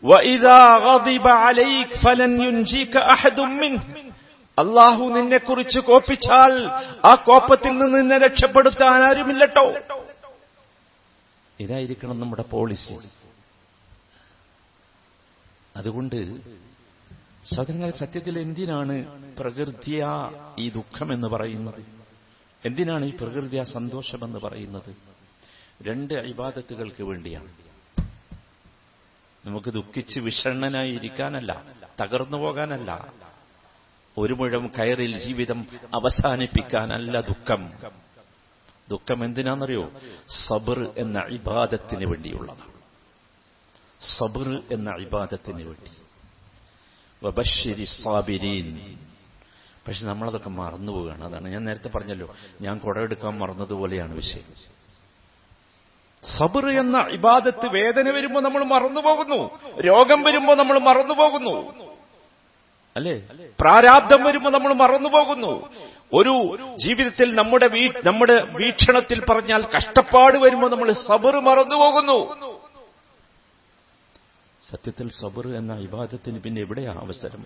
وَإِذَا غَضِبَ عَلَيْكَ فَلَنْ يُنْجِيكَ أَحَدٌ مِنْهُ. അള്ളാഹു നിന്നെക്കുറിച്ച് കോപിച്ചാൽ ആ കോപത്തിൽ നിന്ന് നിന്നെ രക്ഷപ്പെടുത്താൻ ആരുമില്ലട്ടോ. ഇതായിരിക്കണം നമ്മുടെ പോളിസി. അതുകൊണ്ട് സഹോദരങ്ങളെ, സത്യത്തിൽ എന്തിനാണ് പ്രകൃതിയ ഈ ദുഃഖമെന്ന് പറയുന്നത്? എന്തിനാണ് ഈ പ്രകൃതിയ സന്തോഷമെന്ന് പറയുന്നത്? രണ്ട് ഇബാദത്തുകൾക്ക് വേണ്ടിയാണ്. നമുക്ക് ദുഃഖിച്ച് വിഷണ്ണനായി ഇരിക്കാനല്ല, തകർന്നു പോകാനല്ല, ഒരു മുഴം കയറിൽ ജീവിതം അവസാനിപ്പിക്കാനല്ല ദുഃഖം. ദുഃഖം എന്തിനാണെന്നറിയോ? സബ്ർ എന്ന ഇബാദത്തിന് വേണ്ടിയുള്ളതാണ്. സബ്ർ എന്ന ഇബാദത്തിന് വേണ്ടി. വബശ്ശിരി സാബിരീൻ. പക്ഷെ നമ്മളതൊക്കെ മറന്നുപോവുകയാണ്. അതാണ് ഞാൻ നേരത്തെ പറഞ്ഞല്ലോ, ഞാൻ കുടയെടുക്കാൻ മറന്നതുപോലെയാണ് വിഷയം. സബ്ർ എന്ന ഇബാദത്ത്, വേദന വരുമ്പോൾ നമ്മൾ മറന്നുപോകുന്നു, രോഗം വരുമ്പോൾ നമ്മൾ മറന്നുപോകുന്നു, അല്ലേ? പ്രാരാബ്ധം വരുമ്പോൾ നമ്മൾ മറന്നുപോകുന്നു. ഒരു ജീവിതത്തിൽ നമ്മുടെ വീക്ഷണത്തിൽ പറഞ്ഞാൽ കഷ്ടപ്പാട് വരുമ്പോൾ നമ്മൾ സബ്ർ മറന്നുപോകുന്നു. സത്യത്തിൽ സബ്ർ എന്ന ഇബാദത്തിന് പിന്നെ എവിടെയാ അവസരം?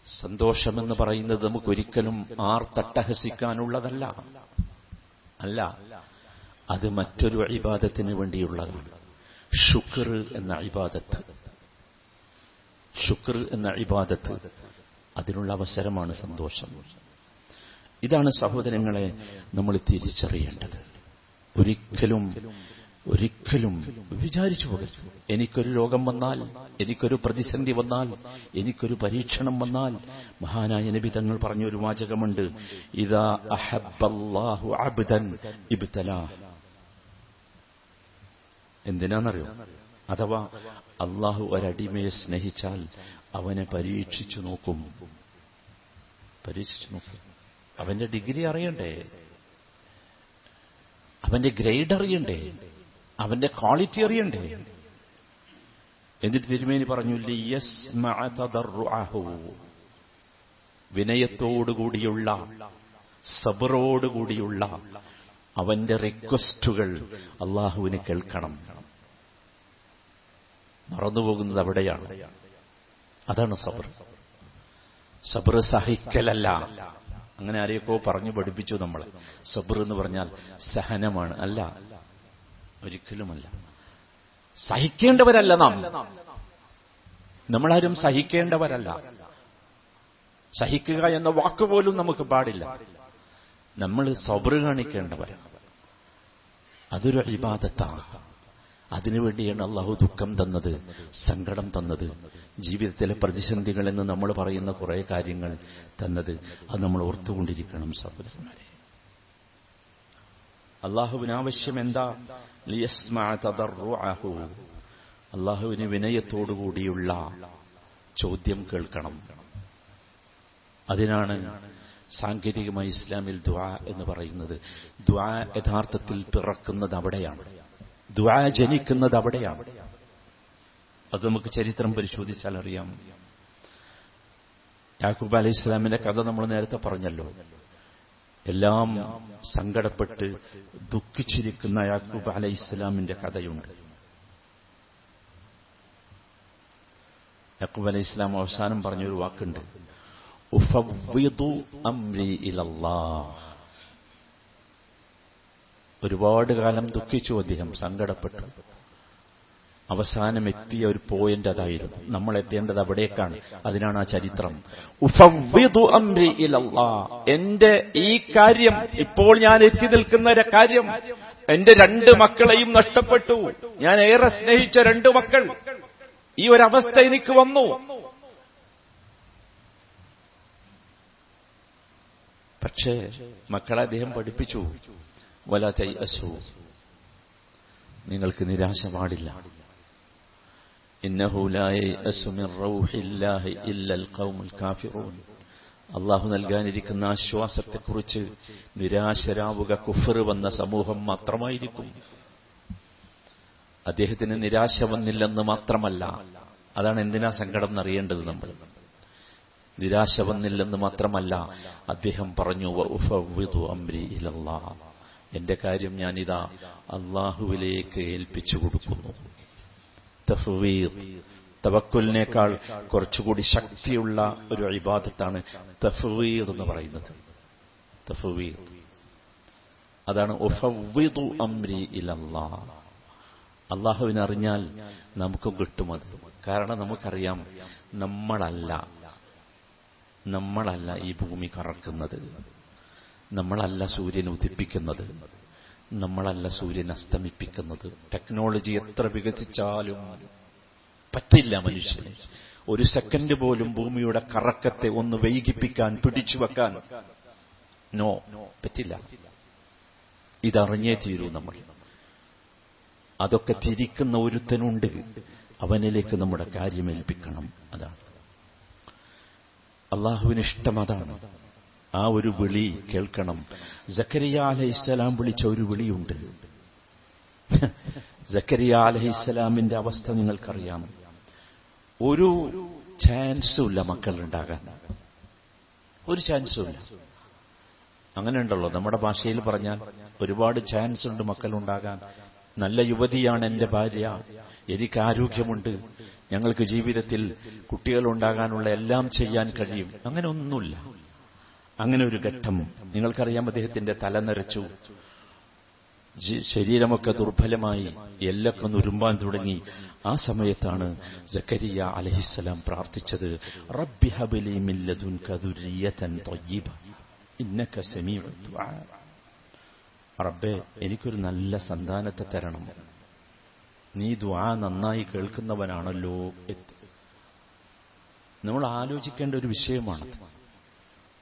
സന്തോഷമെന്ന് പറയുന്നത് നമുക്കൊരിക്കലും ആർത്തട്ടഹസിക്കാനുള്ളതല്ല, അല്ല, അത് മറ്റൊരു ഇബാദത്തിന് വേണ്ടിയുള്ളതാണ്. ശുക്ർ എന്ന ഇബാദത്ത്, ശുക്ർ എന്ന ഇബാദത്ത്, അതിനുള്ള അവസരമാണ് സന്തോഷം. ഇതാണ് സഹോദരങ്ങളെ നമ്മൾ തിരിച്ചറിയേണ്ടത്. ഒരിക്കലും വിചാരിച്ചു പോകരുത്, എനിക്കൊരു രോഗം വന്നാൽ, എനിക്കൊരു പ്രതിസന്ധി വന്നാൽ, എനിക്കൊരു പരീക്ഷണം വന്നാൽ, മഹാനായ നബി തങ്ങൾ പറഞ്ഞൊരു വാചകമുണ്ട്, ഇദാ അഹബ്ബല്ലാഹു അബ്ദൻ ഇബ്തലാഹ്. എന്തിനാണെന്നറിയോ? അഥവാ അള്ളാഹു ഒരടിമയെ സ്നേഹിച്ചാൽ അവനെ പരീക്ഷിച്ചു നോക്കും. അവന്റെ ഡിഗ്രി അറിയണ്ടേ, അവന്റെ ഗ്രേഡ് അറിയണ്ടേ, അവന്റെ ക്വാളിറ്റി അറിയണ്ടേ? എന്നിട്ട് തിരുമേനി പറഞ്ഞു, ലിയസ്മഅ തദർറുഅഹു, വിനയത്തോടുകൂടിയുള്ള സബറോടുകൂടിയുള്ള അവന്റെ റിക്വസ്റ്റുകൾ അള്ളാഹുവിന് കേൾക്കണം. മറന്നുപോകുന്നത് അവിടെയാണ്. അതാണ് സബർ. സബർ സഹിക്കലല്ല. അങ്ങനെ ആരെയൊക്കെ പറഞ്ഞു പഠിപ്പിച്ചു നമ്മളെ. സബർ എന്ന് പറഞ്ഞാൽ സഹനമാണ്. അല്ല, ഒരിക്കലുമല്ല. സഹിക്കേണ്ടവരല്ല നാം. നമ്മളാരും സഹിക്കേണ്ടവരല്ല. സഹിക്കുക എന്ന വാക്കുപോലും നമുക്ക് പാടില്ല. നമ്മൾ സബർ കാണിക്കേണ്ടവരാണ്. അതൊരു ഇബാദത്താണ്. അതിനുവേണ്ടിയാണ് അള്ളാഹു ദുഃഖം തന്നത്, സങ്കടം തന്നത്, ജീവിതത്തിലെ പ്രതിസന്ധികൾ എന്ന് നമ്മൾ പറയുന്ന കുറെ കാര്യങ്ങൾ തന്നത്. അത് നമ്മൾ ഓർത്തുകൊണ്ടിരിക്കണം സഹോദരന്മാരെ. അള്ളാഹുവിന് ആവശ്യം എന്താ? ലിയസ്മഅ തദർറുഅഹു, അള്ളാഹുവിന് വിനയത്തോടുകൂടിയുള്ള ചോദ്യം കേൾക്കണം. അതിനാണ് സാങ്കേതികമായി ഇസ്ലാമിൽ ദുആ എന്ന് പറയുന്നത്. ദുആ യഥാർത്ഥത്തിൽ പിറക്കുന്നത് അവിടെയാണ്. ദുആ ജനിക്കുന്നത് അവിടെയാണ്. അത് നമുക്ക് ചരിത്രം പരിശോധിച്ചാൽ അറിയാം. യാക്കൂബ് അലൈഹിസ്സലാമിന്റെ കഥ നമ്മൾ നേരത്തെ പറഞ്ഞല്ലോ. എല്ലാം സങ്കടപ്പെട്ട് ദുഃഖിച്ചിരിക്കുന്ന യാക്കൂബ് അലൈഹിസ്സലാമിന്റെ കഥയുണ്ട്. യാക്കൂബ് അലൈഹിസ്സലാം അവസാനം പറഞ്ഞൊരു വാക്കുണ്ട്, ഉഫവ്വിദു അംരി ഇലല്ലാഹ്. ഒരുപാട് കാലം ദുഃഖിച്ചു അദ്ദേഹം, സങ്കടപ്പെട്ടു. അവസാനം എത്തിയ ഒരു പോയിന്റ് അതായിരുന്നു. നമ്മൾ എത്തേണ്ടത് അവിടേക്കാണ്. അതിനാണ് ആ ചരിത്രം. ഉഫവ്വിദു അംരി ഇലല്ലാഹ്, എന്റെ ഈ കാര്യം, ഇപ്പോൾ ഞാൻ എത്തി നിൽക്കുന്ന കാര്യം, എന്റെ 2 മക്കളെയും നഷ്ടപ്പെട്ടു. ഞാൻ ഏറെ സ്നേഹിച്ച 2 മക്കൾ, ഈ ഒരവസ്ഥ എനിക്ക് വന്നു. പക്ഷേ മക്കളെ അദ്ദേഹം പഠിപ്പിച്ചു, വലാ തയഅസു, നിങ്ങൾക്ക് നിരാശ പാടില്ല. ഇന്നഹു ലാ യയഅസു മിൻ റൗഹില്ലാഹി ഇല്ലൽ ഖൗമുൽ കാഫിറൂൻ. അള്ളാഹു നൽകാനിരിക്കുന്ന ആശ്വാസത്തെക്കുറിച്ച് നിരാശരാവുക കുഫർ വന്ന സമൂഹം മാത്രമായിരിക്കും. അദ്ദേഹത്തിന് നിരാശ വന്നില്ലെന്ന് മാത്രമല്ല, അതാണ് എന്തിനാ സങ്കടം എന്നറിയേണ്ടത് നമ്മൾ. നിരാശ വന്നില്ലെന്ന് മാത്രമല്ല, അദ്ദേഹം പറഞ്ഞു, വഉഫവ്വിദു അംരി ഇലല്ലാഹ്, എന്റെ കാര്യം ഞാനിതാ അള്ളാഹുവിലേക്ക് ഏൽപ്പിച്ചു കൊടുക്കുന്നു. തഫ്വീദ്, തവക്കുലിനേക്കാൾ കുറച്ചുകൂടി ശക്തിയുള്ള ഒരു ഇബാദത്താണ് തഫ്വീദ് എന്ന് പറയുന്നത്. തഫ്വീദ്, അതാണ് ഉഫവ്വിദു അംരി ഇലല്ലാഹ്. അള്ളാഹുവിനെ അറിഞ്ഞാൽ നമുക്കും കിട്ടുമത്. കാരണം നമുക്കറിയാം, നമ്മളല്ല ഈ ഭൂമി കറക്കുന്നത്, നമ്മളല്ല സൂര്യൻ ഉദിപ്പിക്കുന്നത്, നമ്മളല്ല സൂര്യൻ അസ്തമിപ്പിക്കുന്നത്. ടെക്നോളജി എത്ര വികസിച്ചാലും പറ്റില്ല മനുഷ്യന് ഒരു സെക്കൻഡ് പോലും ഭൂമിയുടെ കറക്കത്തെ ഒന്ന് വൈകിപ്പിക്കാൻ, പിടിച്ചു വെക്കാൻ. നോ, പറ്റില്ല. ഇതറിഞ്ഞേ തീരൂ നമ്മൾ. അതൊക്കെ തിരിക്കുന്ന ഒരുത്തനുണ്ട്, അവനിലേക്ക് നമ്മുടെ കാര്യമേൽപ്പിക്കണം. അതാണ് അള്ളാഹുവിന് ഇഷ്ടം. അതാണ് ആ ഒരു വിളി കേൾക്കണം. സക്കരിയ അലൈഹിസ്സലാം വിളിച്ച ഒരു വിളിയുണ്ട്. സക്കരിയ അലൈഹിസ്സലാമിന്റെ അവസ്ഥ നിങ്ങൾക്കറിയാം. ഒരു ചാൻസും ഇല്ല മക്കളുണ്ടാകാൻ, ഒരു ചാൻസും ഇല്ല. അങ്ങനെ ഉണ്ടല്ലോ, നമ്മുടെ ഭാഷയിൽ പറഞ്ഞാൽ ഒരുപാട് ചാൻസ് ഉണ്ട് മക്കളുണ്ടാകാൻ. നല്ല യുവതിയാണ് എന്റെ ഭാര്യ, എനിക്ക് ആരോഗ്യമുണ്ട്, ഞങ്ങൾക്ക് ജീവിതത്തിൽ കുട്ടികളുണ്ടാകാനുള്ള എല്ലാം ചെയ്യാൻ കഴിയും. അങ്ങനെ ഒന്നുമില്ല. അങ്ങനെ ഒരു ഘട്ടം നിങ്ങൾക്കറിയാം. അദ്ദേഹത്തിന്റെ തല നരച്ചു, ശരീരമൊക്കെ ദുർബലമായി, എല്ലൊക്കെ നുരുമ്പാൻ തുടങ്ങി. ആ സമയത്താണ് സക്കരിയ അലൈഹിസ്സലാം പ്രാർത്ഥിച്ചത്, റബ്ബി ഹബ്ലി മിൻ ലദുൻക ദുർരിയതൻ ത്വയ്യിബ ഇന്നക സമീഉ ദുആ. റബ്ബേ, എനിക്കൊരു നല്ല സന്താനത്തെ തരണം, നീ ദുആ നന്നായി കേൾക്കുന്നവനാണല്ലോ. നമ്മൾ ആലോചിക്കേണ്ട ഒരു വിഷയമാണ്.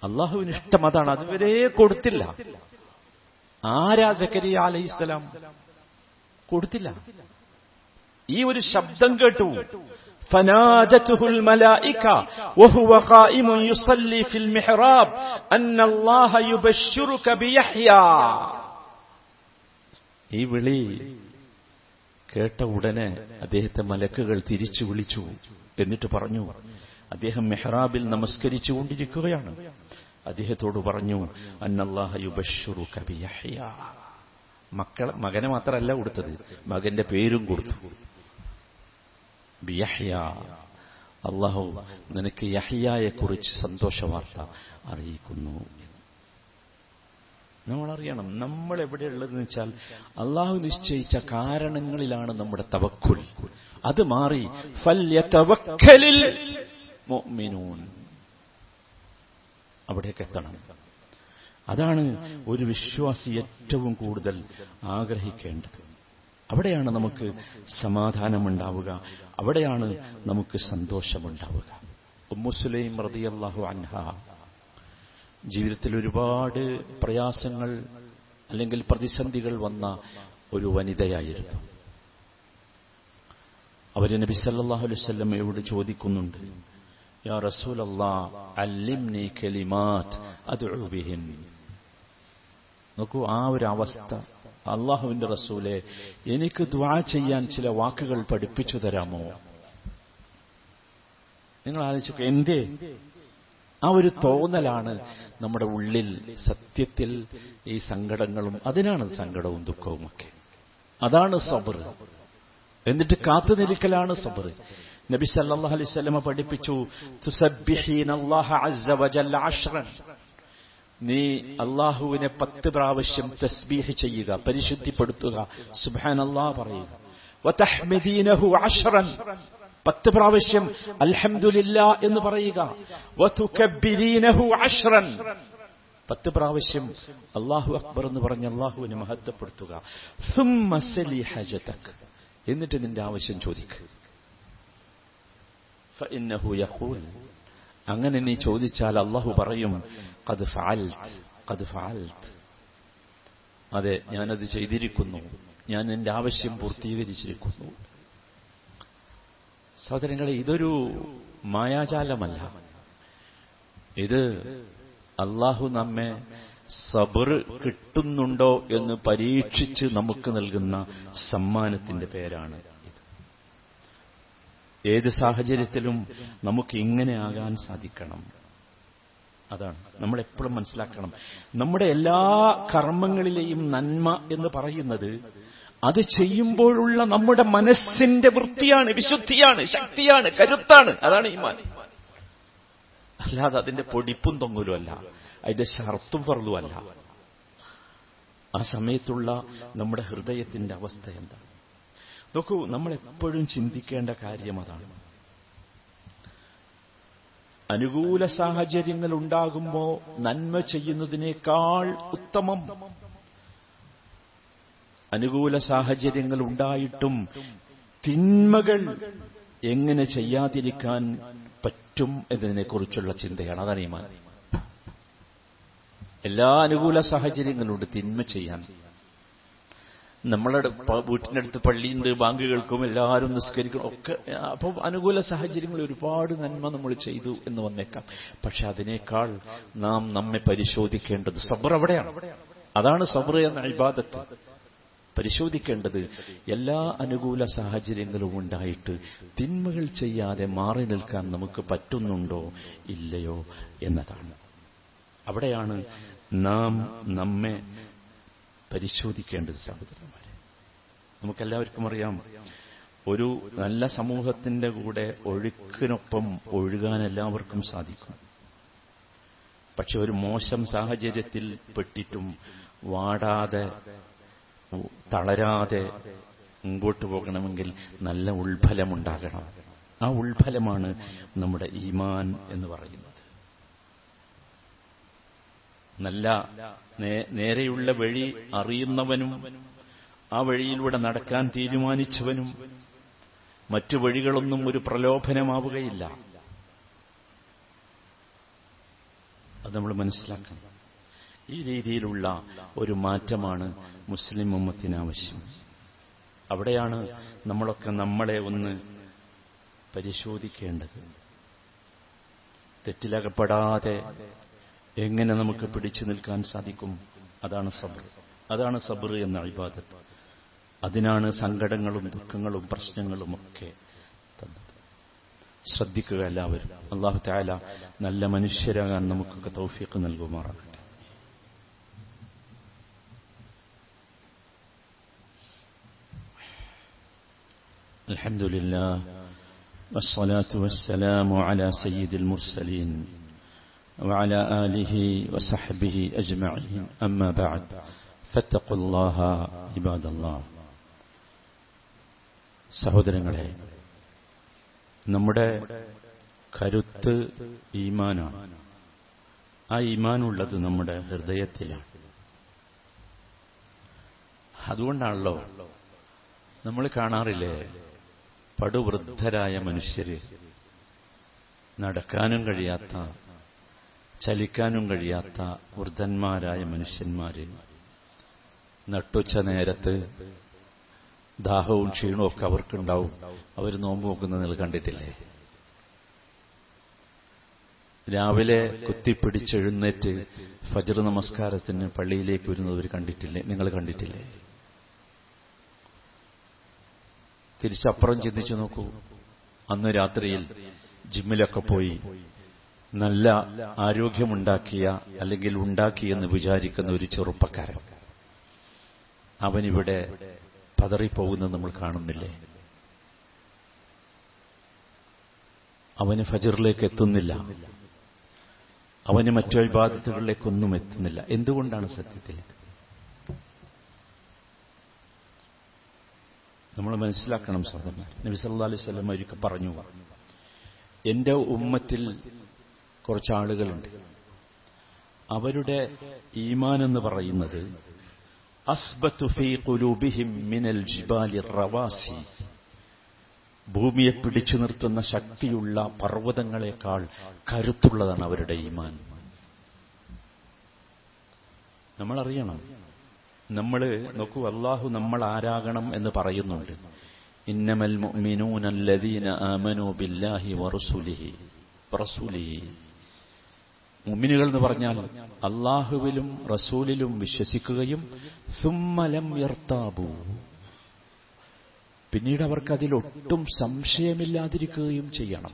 അള്ളാഹുവിന് ഇഷ്ടം അതാണ്. അതുവരെ കൊടുത്തില്ല. ആരാ സക്കരിയ അലൈഹിസ്സലാം? കൊടുത്തില്ല. ഈ ഒരു ശബ്ദം കേട്ടു, ഫനാദതുഹുൽ മലായിക വഹുവ ഖായിമുൻ യുസല്ലി ഫിൽ മിഹ്റാബ് അന്നല്ലാഹ യുബശ്ശിറുക ബിയഹ്യാ. ഈ വിളി കേട്ട ഉടനെ അദ്ദേഹത്തെ മലക്കുകൾ തിരിച്ചു വിളിച്ചു. എന്നിട്ട് പറഞ്ഞു, അദ്ദേഹം മെഹ്റാബിൽ നമസ്കരിച്ചുകൊണ്ടിരിക്കുകയാണ്. അദ്ദേഹത്തോട് പറഞ്ഞു, അന്നല്ലാഹ യുബശ്ശിറുക ബിയഹ്യ. മകനെ മാത്രമല്ല കൊടുത്തത്, മകന്റെ പേരും കൊടുത്തു. ബിയഹ്യ, അല്ലാഹു നിനക്ക് യഹ്യായെ കുറിച്ച് സന്തോഷവാർത്ത അറിയിക്കുന്നു. നമ്മളറിയണം, നമ്മൾ എവിടെയുള്ളതെന്ന് വെച്ചാൽ അള്ളാഹു നിശ്ചയിച്ച കാരണങ്ങളിലാണ് നമ്മുടെ തവക്കുൽ. അത് മാറി ഫൽയതവക്കലിൽ മുഅ്മിനൂൻ, അവിടേക്ക് എത്തണം. അതാണ് ഒരു വിശ്വാസി ഏറ്റവും കൂടുതൽ ആഗ്രഹിക്കേണ്ടത്. അവിടെയാണ് നമുക്ക് സമാധാനമുണ്ടാവുക, അവിടെയാണ് നമുക്ക് സന്തോഷമുണ്ടാവുക. ഉമ്മു സുലൈം റളിയല്ലാഹു അൻഹ ജീവിതത്തിൽ ഒരുപാട് പ്രയാസങ്ങൾ അല്ലെങ്കിൽ പ്രതിസന്ധികൾ വന്ന ഒരു വനിതയായിരുന്നു. അവര് നബി സല്ലല്ലാഹു അലൈഹി വസല്ലമയോട് ചോദിക്കുന്നുണ്ട്, യാ റസൂലല്ലാഹ് അല്ലിംനി കലിമാത്ത് അദ്ഉ ബിഹിൻ. നോക്കൂ ആ ഒരു അവസ്ഥ. അള്ളാഹുവിന്റെ റസൂലെ, എനിക്ക് ദുആ ചെയ്യാൻ ചില വാക്കുകൾ പഠിപ്പിച്ചു തരാമോ? നിങ്ങൾ ആലോചിച്ചു, എന്തേ ആ ഒരു തോന്നലാണ് നമ്മുടെ ഉള്ളിൽ. സത്യത്തിൽ ഈ സങ്കടങ്ങളും, അതിനാണ് സങ്കടവും ദുഃഖവും ഒക്കെ. അതാണ് സബ്ർ. എന്നിട്ട് കാത്തുനിൽക്കലാണ് സബ്ർ. നബി സല്ലല്ലാഹു അലൈഹി വസല്ലം പഠിപ്പിച്ചു, തുസബ്ബിഹീനല്ലാഹ അസ്സ വജല്ല 10. നീ അള്ളാഹുവിനെ 10 പ്രാവശ്യം തസ്ബീഹ് ചെയ്യുക, പരിശുദ്ധിപ്പെടുത്തുക, സുബ്ഹാനല്ലാഹ് പറയുക. വതഹ്മിദീനഹു 10, 10 പ്രാവശ്യം അൽഹംദുലില്ലാ എന്ന് പറയുക. വതുകബ്ബിരീനഹു 10, 10 പ്രാവശ്യം അല്ലാഹു അക്ബർ എന്ന് പറഞ്ഞ് അള്ളാഹുവിനെ മഹത്വപ്പെടുത്തുക. സുമ്മ സലി ഹജതക്, എന്നിട്ട് നിന്റെ ആവശ്യം ചോദിക്കുക. ഫഇന്നഹു യഖൂൽ, അങ്ങനെ നീ ചോദിച്ചാൽ അള്ളാഹു പറയും, ഖദ് ഫഅൽത്, ഖദ് ഫഅൽത്, അതെ ഞാനത് ചെയ്തിരിക്കുന്നു, ഞാൻ എന്റെ ആവശ്യം പൂർത്തീകരിച്ചിരിക്കുന്നു. സഹോദരങ്ങളെ, ഇതൊരു മായാജാലമല്ല. ഇത് അള്ളാഹു നമ്മെ സബർ കിട്ടുന്നുണ്ടോ എന്ന് പരീക്ഷിച്ച് നമുക്ക് നൽകുന്ന സമ്മാനത്തിന്റെ പേരാണ് ഇത്. ഏത് സാഹചര്യത്തിലും നമുക്ക് ഇങ്ങനെ ആകാൻ സാധിക്കണം. അതാണ് നമ്മൾ എപ്പോഴും മനസ്സിലാക്കണം. നമ്മുടെ എല്ലാ കർമ്മങ്ങളിലെയും നന്മ എന്ന് പറയുന്നത് അത് ചെയ്യുമ്പോഴുള്ള നമ്മുടെ മനസ്സിന്റെ വൃത്തിയാണ്, വിശുദ്ധിയാണ്, ശക്തിയാണ്, കരുത്താണ്. അതാണ് ഈമാൻ. അല്ലാതെ അതിന്റെ പൊടിപ്പും തൊങ്ങലും അല്ല, അതിന്റെ ഷർത്തും ഫർളും അല്ല. ആ സമയത്തുള്ള നമ്മുടെ ഹൃദയത്തിന്റെ അവസ്ഥ എന്താണ്? നോക്കൂ, നമ്മൾ എപ്പോഴും ചിന്തിക്കേണ്ട കാര്യം അതാണ്. അനുകൂല സാഹചര്യങ്ങൾ ഉണ്ടാകുമ്പോൾ നന്മ ചെയ്യുന്നതിനേക്കാൾ ഉത്തമം അനുകൂല സാഹചര്യങ്ങൾ ഉണ്ടായിട്ടും തിന്മകൾ എങ്ങനെ ചെയ്യാതിരിക്കാൻ പറ്റും എന്നതിനെക്കുറിച്ചുള്ള ചിന്തയാണ്. അതാണ് ഈമാൻ. എല്ലാ അനുകൂല സാഹചര്യങ്ങളുണ്ട് തിന്മ ചെയ്യാൻ. നമ്മളുടെ വീട്ടിനടുത്ത് പള്ളിയുണ്ട്, ബാങ്ക് കേൾക്കും, എല്ലാവരും നിസ്കരിക്കും ഒക്കെ. അപ്പോൾ അനുകൂല സാഹചര്യങ്ങൾ ഒരുപാട് നന്മ നമ്മൾ ചെയ്തു എന്ന് വന്നേക്കാം. പക്ഷെ അതിനേക്കാൾ നാം നമ്മെ പരിശോധിക്കേണ്ടത് സബ്ർ അവിടെയാണ്. അതാണ് സബ്ർ എന്ന ഇബാദത്ത്. പരിശോധിക്കേണ്ടത് എല്ലാ അനുകൂല സാഹചര്യങ്ങളും ഉണ്ടായിട്ട് തിന്മകൾ ചെയ്യാതെ മാറി നിൽക്കാൻ നമുക്ക് പറ്റുന്നുണ്ടോ ഇല്ലയോ എന്നതാണ്. അവിടെയാണ് നാം നമ്മെ പരിശോധിക്കേണ്ടത്. സഹോദരന്മാരെ, നമുക്കെല്ലാവർക്കും അറിയാം, ഒരു നല്ല സമൂഹത്തിന്റെ കൂടെ ഒഴുക്കിനൊപ്പം ഒഴുകാൻ എല്ലാവർക്കും സാധിക്കും. പക്ഷെ ഒരു മോശം സാഹചര്യത്തിൽ പെട്ടിട്ടും വാടാതെ തളരാതെ മുമ്പോട്ട് പോകണമെങ്കിൽ നല്ല ഉൾഫലമുണ്ടാകണം. ആ ഉൾഫലമാണ് നമ്മുടെ ഈമാൻ എന്ന് പറയുന്നത്. നല്ല നേരെയുള്ള വഴി അറിയുന്നവനും ആ വഴിയിലൂടെ നടക്കാൻ തീരുമാനിച്ചവനും മറ്റു വഴികളൊന്നും ഒരു പ്രലോഭനമാവുകയില്ല. അത് നമ്മൾ മനസ്സിലാക്കണം. ഈ രീതിയിലുള്ള ഒരു മാറ്റമാണ് മുസ്ലിം ഉമ്മത്തിന് ആവശ്യം. അവിടെയാണ് നമ്മളൊക്കെ നമ്മളെ ഒന്ന് പരിശോധിക്കേണ്ടത്. തെറ്റിലകപ്പെടാതെ എങ്ങനെ നമുക്ക് പിടിച്ചു നിൽക്കാൻ സാധിക്കും? അതാണ് സബ്ർ. അതാണ് സബ്ർ എന്ന ഇബാദത്ത്. അതിനാണ് സങ്കടങ്ങളും ദുഃഖങ്ങളും പ്രശ്നങ്ങളുമൊക്കെ തന്നത്. ശ്രദ്ധിക്കുക എല്ലാവരും. അല്ലാഹു തആല നല്ല മനുഷ്യരാകാൻ നമുക്കൊക്കെ തൗഫീഖ് നൽകുമാറാകട്ടെ. അൽഹംദുലില്ലാഹ് വസ്സലാത്തു വസ്സലാമു അലാ സയ്യിദിൽ മുർസലീൻ വഅലാ ആലിഹി വസഹ്ബിഹി അജ്മഈൻ. അമ്മാ ബഅദ് ഫത്തഖുല്ലാഹ ഇബാദല്ലാഹ്. സഹോദരങ്ങളെ, നമ്മുടെ കരുത്ത് ഈമാനാണ്. ആ ഈമാനുള്ളത് നമ്മുടെ ഹൃദയത്തിലാണ്. അതുകൊണ്ടാണല്ലോ നമ്മൾ കാണാറില്ലേ, പടുവൃദ്ധരായ മനുഷ്യര്, നടക്കാനും കഴിയാത്ത ചലിക്കാനും കഴിയാത്ത വൃദ്ധന്മാരായ മനുഷ്യന്മാര് നട്ടുച്ച നേരത്ത് ദാഹവും ക്ഷീണവും ഒക്കെ അവർക്കുണ്ടാവും. അവർ നോമ്പ് നോക്കുന്നത് നിങ്ങൾ കണ്ടിട്ടില്ലേ? രാവിലെ കുത്തിപ്പിടിച്ചെഴുന്നേറ്റ് ഫജ്ർ നമസ്കാരത്തിന് പള്ളിയിലേക്ക് വരുന്നവർ കണ്ടിട്ടില്ലേ? നിങ്ങൾ കണ്ടിട്ടില്ലേ? തിരിച്ചപ്പുറം ചിന്തിച്ചു നോക്കൂ. അന്ന് രാത്രിയിൽ ജിമ്മിലൊക്കെ പോയി നല്ല ആരോഗ്യമുണ്ടാക്കിയ അല്ലെങ്കിൽ ഉണ്ടാക്കിയെന്ന് വിചാരിക്കുന്ന ഒരു ചെറുപ്പക്കാരൻ, അവനിവിടെ പതറിപ്പോകുന്നത് നമ്മൾ കാണുന്നില്ലേ? അവന് ഫജ്റിലേക്ക് എത്തുന്നില്ല, അവന് മറ്റു ഇബാദത്തുകളിലേക്കൊന്നും എത്തുന്നില്ല. എന്തുകൊണ്ടാണ് സത്യത്തിൽ? നമ്മൾ മനസ്സിലാക്കണം സഹോദരന്മാർ. നബി സല്ലല്ലാഹു അലൈഹി വസല്ലം ഒരിക്കൽ പറഞ്ഞു, എന്റെ ഉമ്മത്തിൽ കുറച്ച് ആളുകളുണ്ട്, അവരുടെ ഈമാൻ എന്ന് പറയുന്നത് അസ്ബത്തു ഫീ ഖുലൂബിഹിം മിനൽ ജിബാലി റവാസി, ഭൂമിയെ പിടിച്ചു നിർത്തുന്ന ശക്തിയുള്ള പർവ്വതങ്ങളെക്കാൾ കരുത്തുള്ളതാണ് അവരുടെ ഈമാൻ. നമ്മളറിയണം, നമ്മൾ നോക്കൂ, അല്ലാഹു നമ്മൾ ആരാകണം എന്ന് പറയുന്നുണ്ട്. ഇന്നമൽ മുഅ്മിനൂന അല്ലദീന ആമനൂ ബില്ലാഹി വറസൂലിഹി. മുഅ്മിനുകൾ എന്ന് പറഞ്ഞാൽ അല്ലാഹുവിലും റസൂലിലും വിശ്വസിക്കുകയും സുമ്മ ലം യർതാബു, പിന്നീട് അവർക്ക് അതിലൊട്ടും സംശയമില്ലാതിരിക്കുകയും ചെയ്യണം.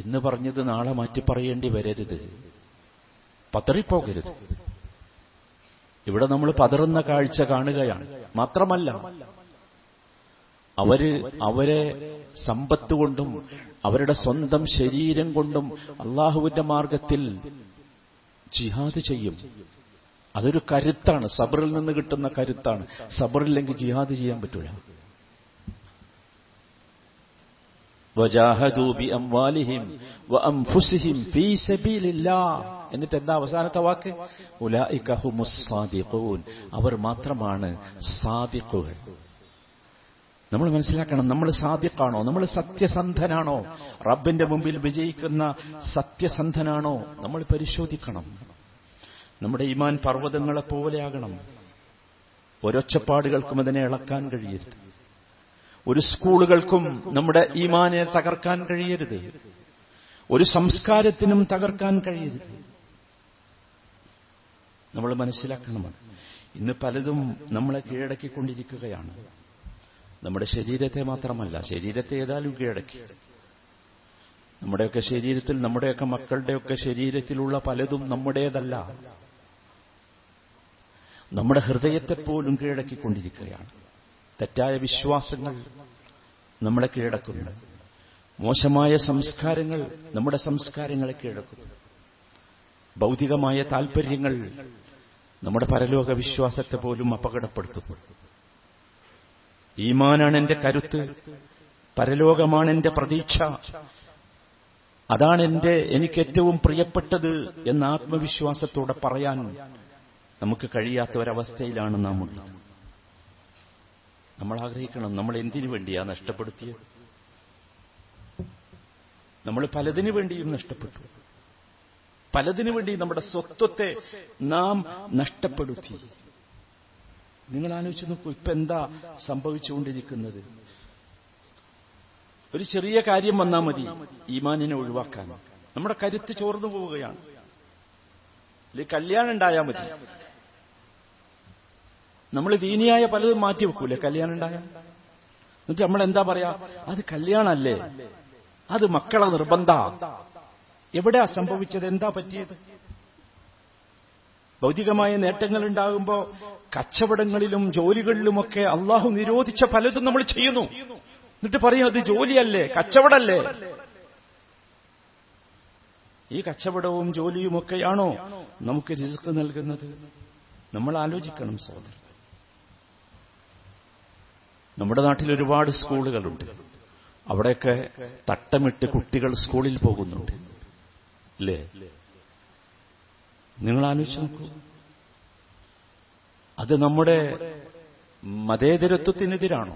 ഇന്ന് പറഞ്ഞത് നാളെ മാറ്റി പറയേണ്ടി വരരുത്, പതറിപ്പോകരുത്. ഇവിടെ നമ്മൾ പതറുന്ന കാഴ്ച കാണുകയാണ്. മാത്രമല്ല, അവരെ സമ്പത്ത് കൊണ്ടും അവരുടെ സ്വന്തം ശരീരം കൊണ്ടും അള്ളാഹുവിന്റെ മാർഗത്തിൽ ജിഹാദ് ചെയ്യും. അതൊരു കരുത്താണ്, സബറിൽ നിന്ന് കിട്ടുന്ന കരുത്താണ്. സബറില്ലെങ്കിൽ ജിഹാദ് ചെയ്യാൻ പറ്റൂല. വജാഹദൂ ബിഅംവാലിഹിം വഅൻഫുസിഹിം ഫീ സബീലില്ലാഹ്. എന്നിട്ട് എന്താ അവസാനത്തെ വാക്ക്? ഉലൈക ഹുമുസ് സാദിഖൂൻ. അവർ മാത്രമാണ് സാദിഖുകൾ. നമ്മൾ മനസ്സിലാക്കണം, നമ്മൾ സാദിഖാണോ? നമ്മൾ സത്യസന്ധനാണോ? റബ്ബിന്റെ മുമ്പിൽ വിജയിക്കുന്ന സത്യസന്ധനാണോ? നമ്മൾ പരിശോധിക്കണം. നമ്മുടെ ഈമാൻ പർവ്വതങ്ങളെ പോലെയാകണം. ഒരൊച്ചപ്പാടുകൾക്കും അതിനെ ഇളക്കാൻ കഴിയരുത്. ഒരു സ്കൂളുകൾക്കും നമ്മുടെ ഈമാനെ തകർക്കാൻ കഴിയരുത്. ഒരു സംസ്കാരത്തിനും തകർക്കാൻ കഴിയരുത്. നമ്മൾ മനസ്സിലാക്കണം. ഇന്ന് പലതും നമ്മളെ കീഴടക്കിക്കൊണ്ടിരിക്കുകയാണ്. നമ്മുടെ ശരീരത്തെ മാത്രമല്ല, ശരീരത്തെ ഏതായാലും കീഴടക്കി. നമ്മുടെയൊക്കെ ശരീരത്തിൽ, നമ്മുടെയൊക്കെ മക്കളുടെയൊക്കെ ശരീരത്തിലുള്ള പലതും നമ്മുടേതല്ല. നമ്മുടെ ഹൃദയത്തെപ്പോലും കീഴടക്കിക്കൊണ്ടിരിക്കുകയാണ്. തെറ്റായ വിശ്വാസങ്ങൾ നമ്മളെ കീഴടക്കുന്നു. മോശമായ സംസ്കാരങ്ങൾ നമ്മുടെ സംസ്കാരങ്ങളെ കീഴടക്കുന്നു. ഭൗതികമായ താൽപര്യങ്ങൾ നമ്മുടെ പരലോക വിശ്വാസത്തെ പോലും അപകടപ്പെടുത്തുന്നു. ഈമാനാണ് എന്റെ കരുത്ത്, പരലോകമാണ് എന്റെ പ്രതീക്ഷ, അതാണ് എനിക്ക് ഏറ്റവും പ്രിയപ്പെട്ടത് എന്ന ആത്മവിശ്വാസത്തോടെ പറയാൻ നമുക്ക് കഴിയാത്ത ഒരവസ്ഥയിലാണ് നാം ഉള്ളത്. നമ്മൾ ആഗ്രഹിക്കണം, നമ്മൾ എന്തിനു വേണ്ടിയാ നഷ്ടപ്പെടുത്തിയത്? നമ്മൾ പലതിനു വേണ്ടിയും നഷ്ടപ്പെട്ടു. പലതിനു വേണ്ടി നമ്മുടെ സ്വത്വത്തെ നാം നഷ്ടപ്പെടുത്തി. നിങ്ങൾ ആലോചിച്ച് നോക്കൂ, ഇപ്പൊ എന്താ സംഭവിച്ചുകൊണ്ടിരിക്കുന്നത്? ഒരു ചെറിയ കാര്യം വന്നാൽ മതി ഈമാനിനെ ഒഴിവാക്കാൻ. നമ്മുടെ കരുത്ത് ചോർന്നു പോവുകയാണ്. അല്ലെങ്കിൽ കല്യാണം ഉണ്ടായാൽ മതി, നമ്മൾ ദീനിയായ പലതും മാറ്റി വെക്കൂലേ കല്യാണം ഉണ്ടായ? എന്നിട്ട് നമ്മൾ എന്താ പറയാ, അത് കല്യാണല്ലേ, അത് മക്കളെ നിർബന്ധ. എവിടെയാ സംഭവിച്ചത്? എന്താ പറ്റിയത്? ഭൗതികമായ നേട്ടങ്ങൾ ഉണ്ടാകുമ്പോ കച്ചവടങ്ങളിലും ജോലികളിലുമൊക്കെ അള്ളാഹു നിരോധിച്ച പലതും നമ്മൾ ചെയ്യുന്നു. എന്നിട്ട് പറയും അത് ജോലിയല്ലേ, കച്ചവടല്ലേ. ഈ കച്ചവടവും ജോലിയുമൊക്കെയാണോ നമുക്ക് റിസ്ക് നൽകുന്നത്? നമ്മൾ ആലോചിക്കണം സഹോദരൻ. നമ്മുടെ നാട്ടിൽ ഒരുപാട് സ്കൂളുകളുണ്ട്. അവിടെയൊക്കെ തട്ടമിട്ട് കുട്ടികൾ സ്കൂളിൽ പോകുന്നുണ്ട്, അല്ലേ? നിങ്ങൾ ആലോചിച്ച് നോക്കൂ. അത് നമ്മുടെ മതേതരത്വത്തിനെതിരാണോ?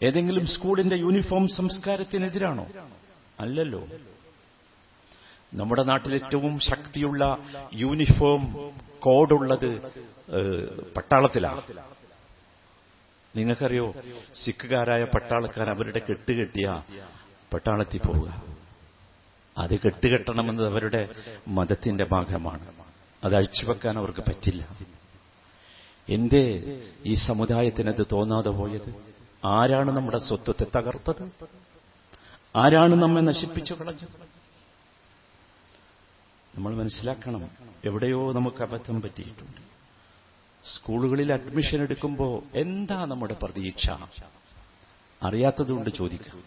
ഏതെങ്കിലും സ്കൂളിന്റെ യൂണിഫോം സംസ്കാരത്തിനെതിരാണോ? അല്ലല്ലോ. നമ്മുടെ നാട്ടിൽ ഏറ്റവും ശക്തിയുള്ള യൂണിഫോം കോഡുള്ളത് പട്ടാളത്തിലാണ്. നിങ്ങൾക്കറിയോ, സിഖുകാരായ പട്ടാളക്കാർ അവരുടെ കെട്ടുകെട്ടിയ പട്ടാളത്തിൽ പോവുക. അത് കെട്ടുകെട്ടണമെന്നത് അവരുടെ മതത്തിന്റെ ഭാഗമാണ്. അത് അഴിച്ചുവെക്കാൻ അവർക്ക് പറ്റില്ല. എന്തേ ഈ സമുദായത്തിനത് തോന്നാതെ പോയത്? ആരാണ് നമ്മുടെ സ്വത്വത്തെ തകർത്തത്? ആരാണ് നമ്മെ നശിപ്പിച്ചു കളഞ്ഞത്? നമ്മൾ മനസ്സിലാക്കണം, എവിടെയോ നമുക്ക് അബദ്ധം പറ്റിയിട്ടുണ്ട്. സ്കൂളുകളിൽ അഡ്മിഷൻ എടുക്കുമ്പോൾ എന്താ നമ്മുടെ പ്രതീക്ഷ? അറിയാത്തതുകൊണ്ട് ചോദിക്കാം,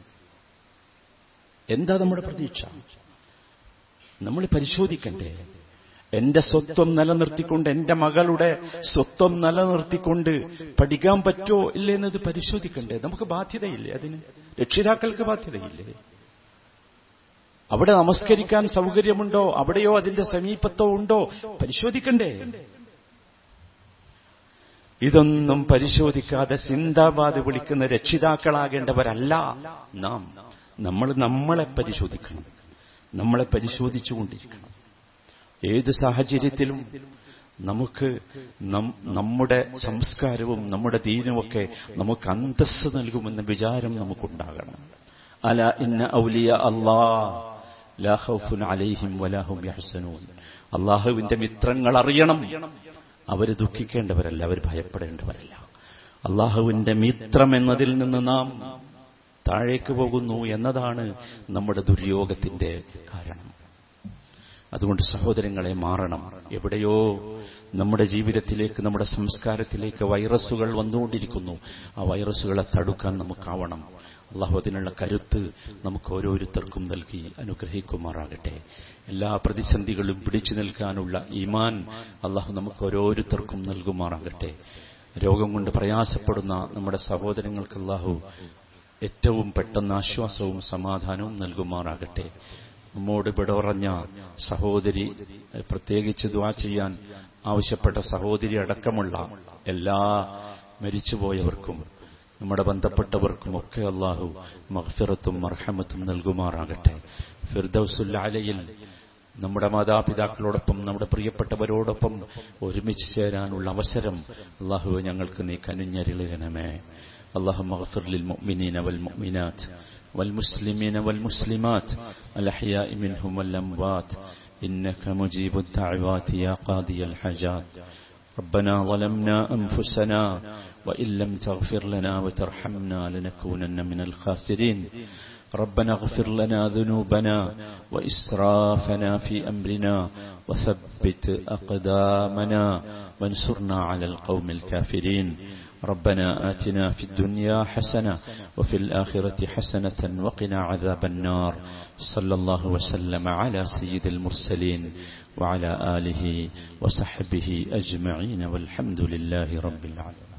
എന്താ നമ്മുടെ പ്രതീക്ഷ? നമ്മൾ പരിശോധിക്കണ്ടേ? എന്റെ സ്വത്വം നിലനിർത്തിക്കൊണ്ട്, എന്റെ മകളുടെ സ്വത്വം നിലനിർത്തിക്കൊണ്ട് പഠിക്കാൻ പറ്റോ ഇല്ലേ എന്നത് പരിശോധിക്കണ്ടേ? നമുക്ക് ബാധ്യതയില്ലേ അതിന്? രക്ഷിതാക്കൾക്ക് ബാധ്യതയില്ലേ? അവിടെ നമസ്കരിക്കാൻ സൗകര്യമുണ്ടോ, അവിടെയോ അതിന്റെ സമീപത്തോ ഉണ്ടോ പരിശോധിക്കണ്ടേ? ഇതൊന്നും പരിശോധിക്കാതെ സിന്ദാബാദ് വിളിക്കുന്ന രക്ഷിതാക്കളാകേണ്ടവരല്ല നാം. നമ്മൾ നമ്മളെ പരിശോധിക്കണം, നമ്മളെ പരിശോധിച്ചുകൊണ്ടിരിക്കണം. ഏത് സാഹചര്യത്തിലും നമുക്ക് നമ്മുടെ സംസ്കാരവും നമ്മുടെ ദീനുമൊക്കെ നമുക്ക് അന്തസ്സ് നൽകുമെന്ന വിചാരം നമുക്കുണ്ടാകണം. അല ഇന്ന ഔലിയ അല്ലാഹ് ലാ ഖൗഫുൻ അലൈഹിം വലാ ഹും യഹ്സനൂൻ. അല്ലാഹുവിന്റെ മിത്രങ്ങൾ അറിയണം, അവർ ദുഃഖിക്കേണ്ടവരല്ല, അവർ ഭയപ്പെടേണ്ടവരല്ല. അല്ലാഹുവിന്റെ മിത്രം എന്നതിൽ നിന്ന് നാം താഴേക്ക് പോകുന്നു എന്നതാണ് നമ്മുടെ ദുര്യോഗത്തിന്റെ കാരണം. അതുകൊണ്ട് സഹോദരങ്ങളെ, മാറണം. എവിടെയോ നമ്മുടെ ജീവിതത്തിലേക്ക്, നമ്മുടെ സംസ്കാരത്തിലേക്ക് വൈറസുകൾ വന്നുകൊണ്ടിരിക്കുന്നു. ആ വൈറസുകളെ തടുക്കാൻ നമുക്കാവണം. അള്ളാഹു അതിനുള്ള കരുത്ത് നമുക്ക് ഓരോരുത്തർക്കും നൽകി അനുഗ്രഹിക്കുമാറാകട്ടെ. എല്ലാ പ്രതിസന്ധികളും പിടിച്ചു നിൽക്കാനുള്ള ഈമാൻ അള്ളാഹു നമുക്ക് ഓരോരുത്തർക്കും നൽകുമാറാകട്ടെ. രോഗം കൊണ്ട് പ്രയാസപ്പെടുന്ന നമ്മുടെ സഹോദരങ്ങൾക്ക് അള്ളാഹു ഏറ്റവും പെട്ടെന്ന് ആശ്വാസവും സമാധാനവും നൽകുമാറാകട്ടെ. നമ്മോട് ഇവിടെ പറഞ്ഞ സഹോദരി, പ്രത്യേകിച്ച് ദുആ ചെയ്യാൻ ആവശ്യപ്പെട്ട സഹോദരി അടക്കമുള്ള എല്ലാ മരിച്ചുപോയവർക്കും നമ്മുടെ ബന്ധപ്പെട്ടവർക്കുമൊക്കെ അല്ലാഹു മഗ്ഫിറത്തും മർഹമത്തും നൽകുമാറാകട്ടെ. ഫിർദൗസുൽ അലയിൽ നമ്മുടെ മാതാപിതാക്കളോടൊപ്പം നമ്മുടെ പ്രിയപ്പെട്ടവരോടൊപ്പം ഒരുമിച്ച് ചേരാനുള്ള അവസരം അല്ലാഹു ഞങ്ങൾക്ക് നീ കനിഞ്ഞരുളണമേ. اللهم اغفر للمؤمنين والمؤمنات والمسلمين والمسلمات الأحياء منهم والأموات إنك مجيب الدعوات يا قاضي الحاجات. ربنا ظلمنا أنفسنا وإن لم تغفر لنا وترحمنا لنكونن من الخاسرين. ربنا اغفر لنا ذنوبنا وإسرافنا في أمرنا وثبت أقدامنا وانصرنا على القوم الكافرين. ربنا آتنا في الدنيا حسنة وفي الآخرة حسنة وقنا عذاب النار. صلى الله وسلم على سيد المرسلين وعلى آله وصحبه أجمعين والحمد لله رب العالمين.